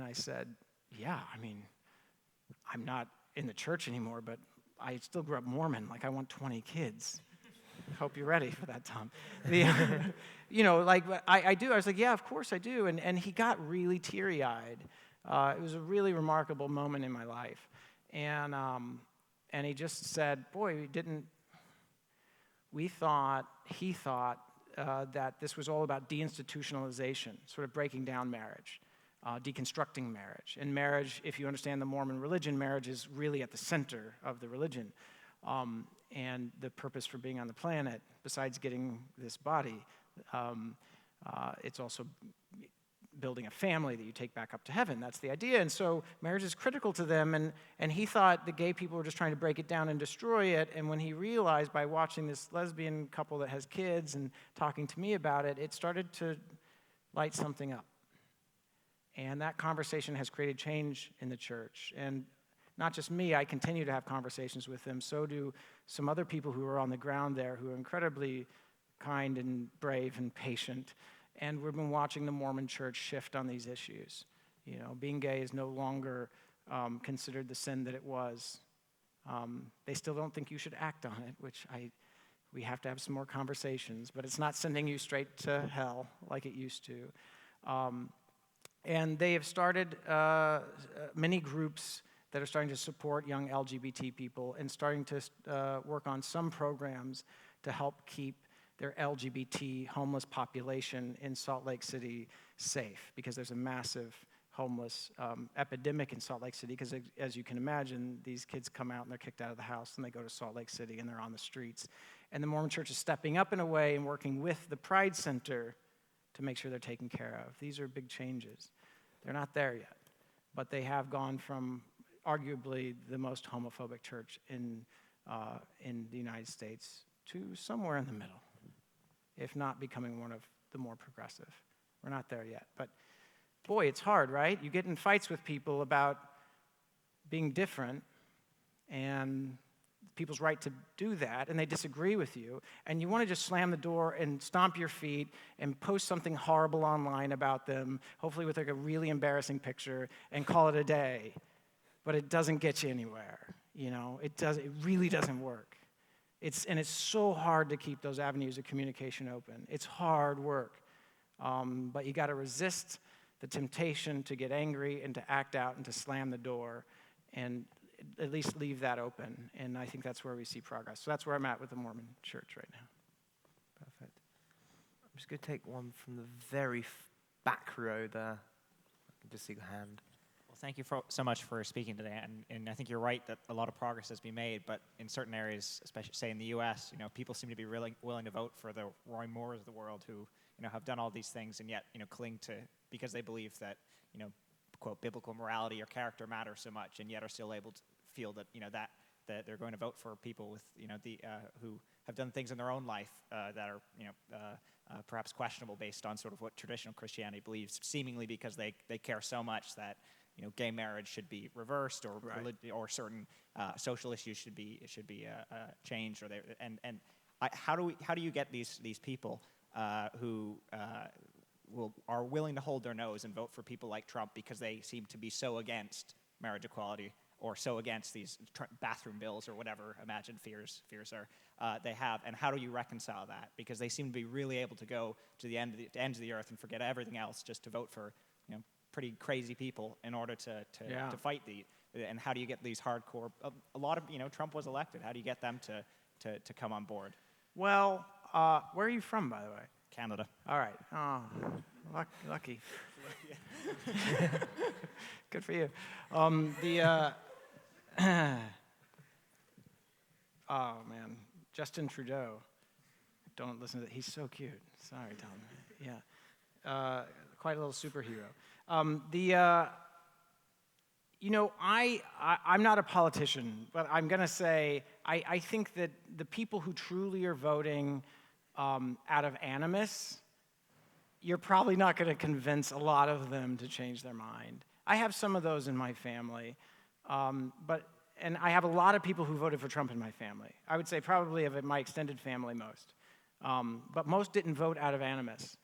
I said, yeah. I mean, I'm not in the church anymore, but I still grew up Mormon. Like, I want 20 kids. Hope you're ready for that, Tom. I do. I was like, yeah, of course I do. And he got really teary-eyed. It was a really remarkable moment in my life. And he just said, boy, he thought that this was all about deinstitutionalization, sort of breaking down marriage, deconstructing marriage. And marriage, if you understand the Mormon religion, marriage is really at the center of the religion. And the purpose for being on the planet, besides getting this body, it's also building a family that you take back up to heaven. That's the idea. And so marriage is critical to them. And he thought the gay people were just trying to break it down and destroy it. And when he realized by watching this lesbian couple that has kids and talking to me about it, it started to light something up. And that conversation has created change in the church. And not just me, I continue to have conversations with them. So do some other people who are on the ground there who are incredibly kind and brave and patient. And we've been watching the Mormon church shift on these issues. Being gay is no longer considered the sin that it was. They still don't think you should act on it, which we have to have some more conversations. But it's not sending you straight to hell like it used to. And they have started many groups that are starting to support young LGBT people and starting to work on some programs to help keep their LGBT homeless population in Salt Lake City safe, because there's a massive homeless epidemic in Salt Lake City, because as you can imagine, these kids come out and they're kicked out of the house and they go to Salt Lake City and they're on the streets. And the Mormon Church is stepping up in a way and working with the Pride Center to make sure they're taken care of. These are big changes. They're not there yet, but they have gone from arguably the most homophobic church in the United States to somewhere in the middle, if not becoming one of the more progressive. We're not there yet, but boy, it's hard, right? You get in fights with people about being different and people's right to do that, and they disagree with you, and you want to just slam the door and stomp your feet and post something horrible online about them, hopefully with like a really embarrassing picture, and call it a day. But it doesn't get you anywhere, you know? It really doesn't work. It's so hard to keep those avenues of communication open. It's hard work. But you got to resist the temptation to get angry and to act out and to slam the door and at least leave that open. And I think that's where we see progress. So that's where I'm at with the Mormon Church right now. Perfect. I'm just going to take one from the very back row there. I can just see the hand. Well, thank you so much for speaking today. And I think you're right that a lot of progress has been made, but in certain areas, especially say in the U.S., you know, people seem to be really willing to vote for the Roy Moores of the world who, you know, have done all these things and yet, you know, cling to, because they believe that, you know, quote, biblical morality or character matters so much, and yet are still able to feel that, you know, that they're going to vote for people with, you know, who have done things in their own life that are, you know, perhaps questionable based on sort of what traditional Christianity believes, seemingly because they care so much that, you know, gay marriage should be reversed, or or certain social issues should be changed, or how do you get these people who are willing to hold their nose and vote for people like Trump because they seem to be so against marriage equality or so against these bathroom bills or whatever imagined fears are they have, and how do you reconcile that? Because they seem to be really able to go to the ends of the earth and forget everything else just to vote for, you know, pretty crazy people in order to fight and how do you get these hardcore, a lot of, you know, Trump was elected, how do you get them to come on board? Well, where are you from, by the way? Canada. All right. Oh, lucky. Good for you. Oh, man. Justin Trudeau. Don't listen to that. He's so cute. Sorry, Tom. Yeah. Quite a little superhero. You know, I'm not a politician, but I'm going to say I think that the people who truly are voting out of animus, you're probably not going to convince a lot of them to change their mind. I have some of those in my family, and I have a lot of people who voted for Trump in my family. I would say probably of my extended family most. But most didn't vote out of animus.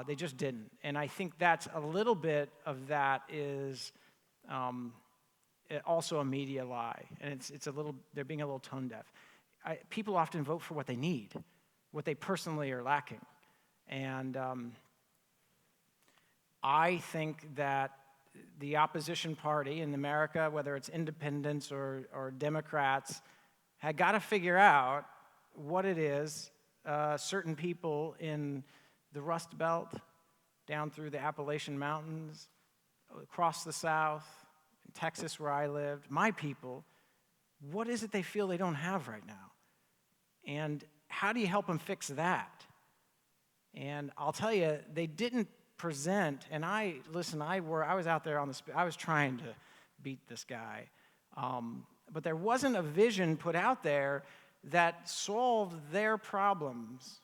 They just didn't. And I think that's a little bit of that is also a media lie. And it's a little, they're being a little tone deaf. People often vote for what they need, what they personally are lacking. And I think that the opposition party in America, whether it's independents or Democrats, had got to figure out what it is certain people in the Rust Belt, down through the Appalachian Mountains, across the South, in Texas where I lived, my people, what is it they feel they don't have right now? And how do you help them fix that? And I'll tell you, they didn't present, and I was out there I was trying to beat this guy, but there wasn't a vision put out there that solved their problems,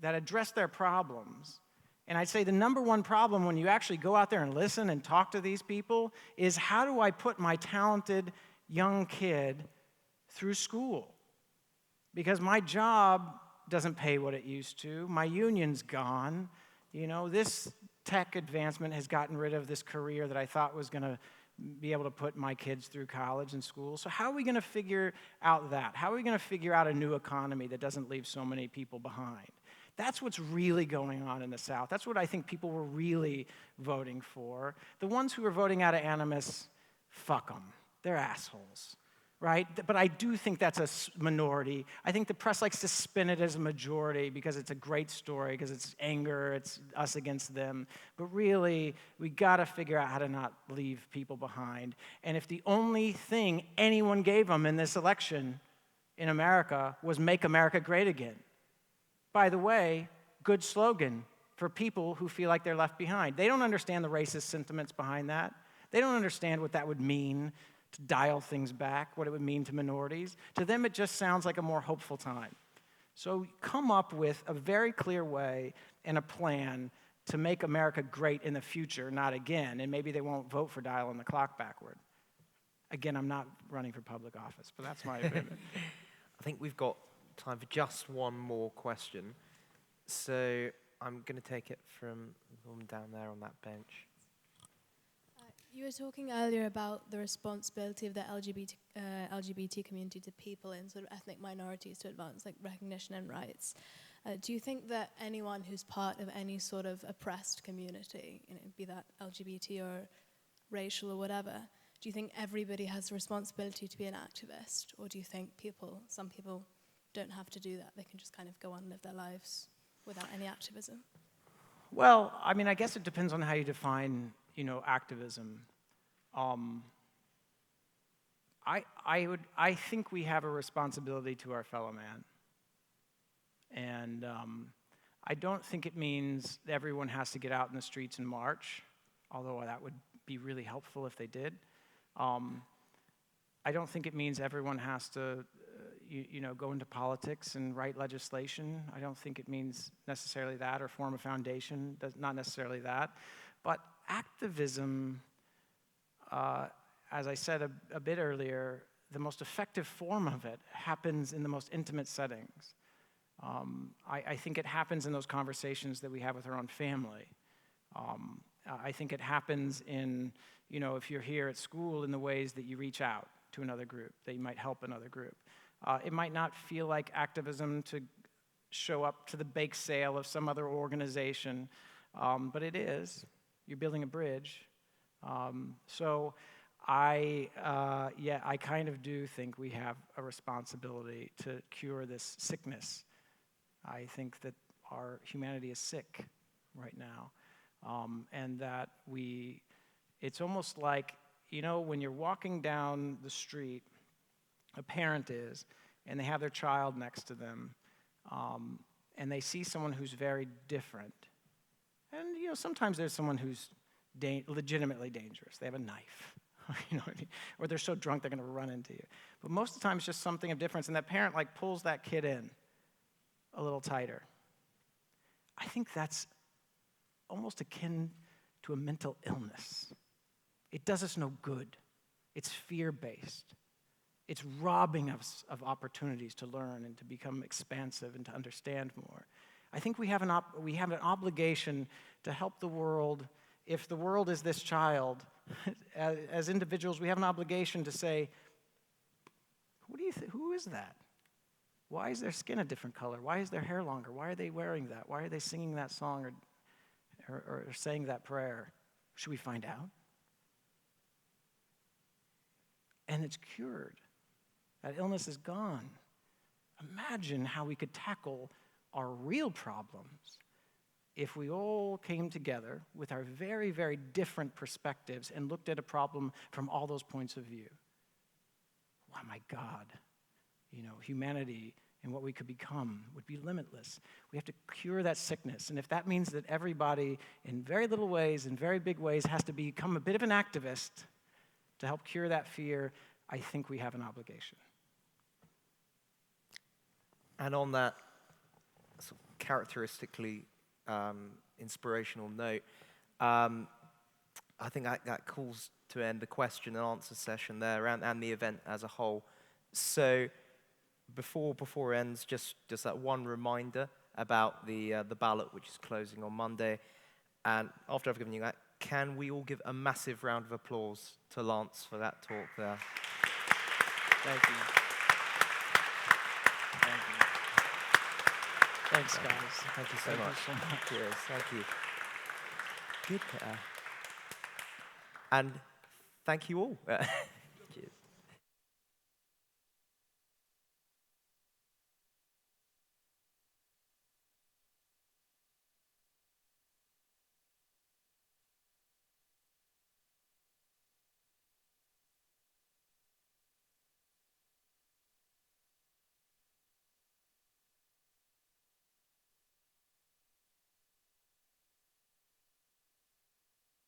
that addressed their problems. And I'd say the number one problem when you actually go out there and listen and talk to these people is, how do I put my talented young kid through school? Because my job doesn't pay what it used to. My union's gone. You know, this tech advancement has gotten rid of this career that I thought was going to be able to put my kids through college and school. So how are we going to figure out that? How are we going to figure out a new economy that doesn't leave so many people behind? That's what's really going on in the South. That's what I think people were really voting for. The ones who are voting out of animus, fuck them. They're assholes, right? But I do think that's a minority. I think the press likes to spin it as a majority because it's a great story, because it's anger, it's us against them. But really, we got to figure out how to not leave people behind. And if the only thing anyone gave them in this election in America was "Make America Great Again." By the way, good slogan for people who feel like they're left behind. They don't understand the racist sentiments behind that. They don't understand what that would mean to dial things back, what it would mean to minorities. To them, it just sounds like a more hopeful time. So come up with a very clear way and a plan to make America great in the future, not again, and maybe they won't vote for dialing the clock backward. Again, I'm not running for public office, but that's my opinion. I think we've got time for just one more question. So I'm going to take it from the woman down there on that bench. You were talking earlier about the responsibility of the LGBT community to people in sort of ethnic minorities to advance like recognition and rights. Do you think that anyone who's part of any sort of oppressed community, be that LGBT or racial or whatever, do you think everybody has the responsibility to be an activist? Or do you think some people don't have to do that? They can just kind of go on and live their lives without any activism? Well, I mean, I guess it depends on how you define, activism. I think we have a responsibility to our fellow man. And I don't think it means that everyone has to get out in the streets and march, although that would be really helpful if they did. I don't think it means everyone has to, go into politics and write legislation. I don't think it means necessarily that, or form a foundation. Not necessarily that. But activism, as I said a bit earlier, the most effective form of it happens in the most intimate settings. I think it happens in those conversations that we have with our own family. I think it happens in, if you're here at school, in the ways that you reach out to another group, that you might help another group. It might not feel like activism to show up to the bake sale of some other organization, but it is. You're building a bridge. So I kind of do think we have a responsibility to cure this sickness. I think that our humanity is sick right now. And that it's almost like, when you're walking down the street, a parent is, and they have their child next to them, and they see someone who's very different. And, sometimes there's someone who's legitimately dangerous. They have a knife, or they're so drunk they're going to run into you. But most of the time it's just something of difference, and that parent pulls that kid in a little tighter. I think that's almost akin to a mental illness. It does us no good. It's fear-based. It's robbing us of opportunities to learn and to become expansive and to understand more. I think we have an obligation to help the world. If the world is this child, as individuals, we have an obligation to say, who is that? Why is their skin a different color? Why is their hair longer? Why are they wearing that? Why are they singing that song or saying that prayer? Should we find out? And it's cured. That illness is gone. Imagine how we could tackle our real problems if we all came together with our very, very different perspectives and looked at a problem from all those points of view. Oh my God, humanity and what we could become would be limitless. We have to cure that sickness. And if that means that everybody in very little ways, in very big ways, has to become a bit of an activist to help cure that fear, I think we have an obligation. And on that sort of characteristically inspirational note, I think that calls to end the question and answer session there and the event as a whole. So before it ends, just that one reminder about the ballot, which is closing on Monday. And after I've given you that, can we all give a massive round of applause to Lance for that talk there? Thank you. Thank you. Thanks, guys. Thank you so much. Cheers. Thank you. Good. And thank you all.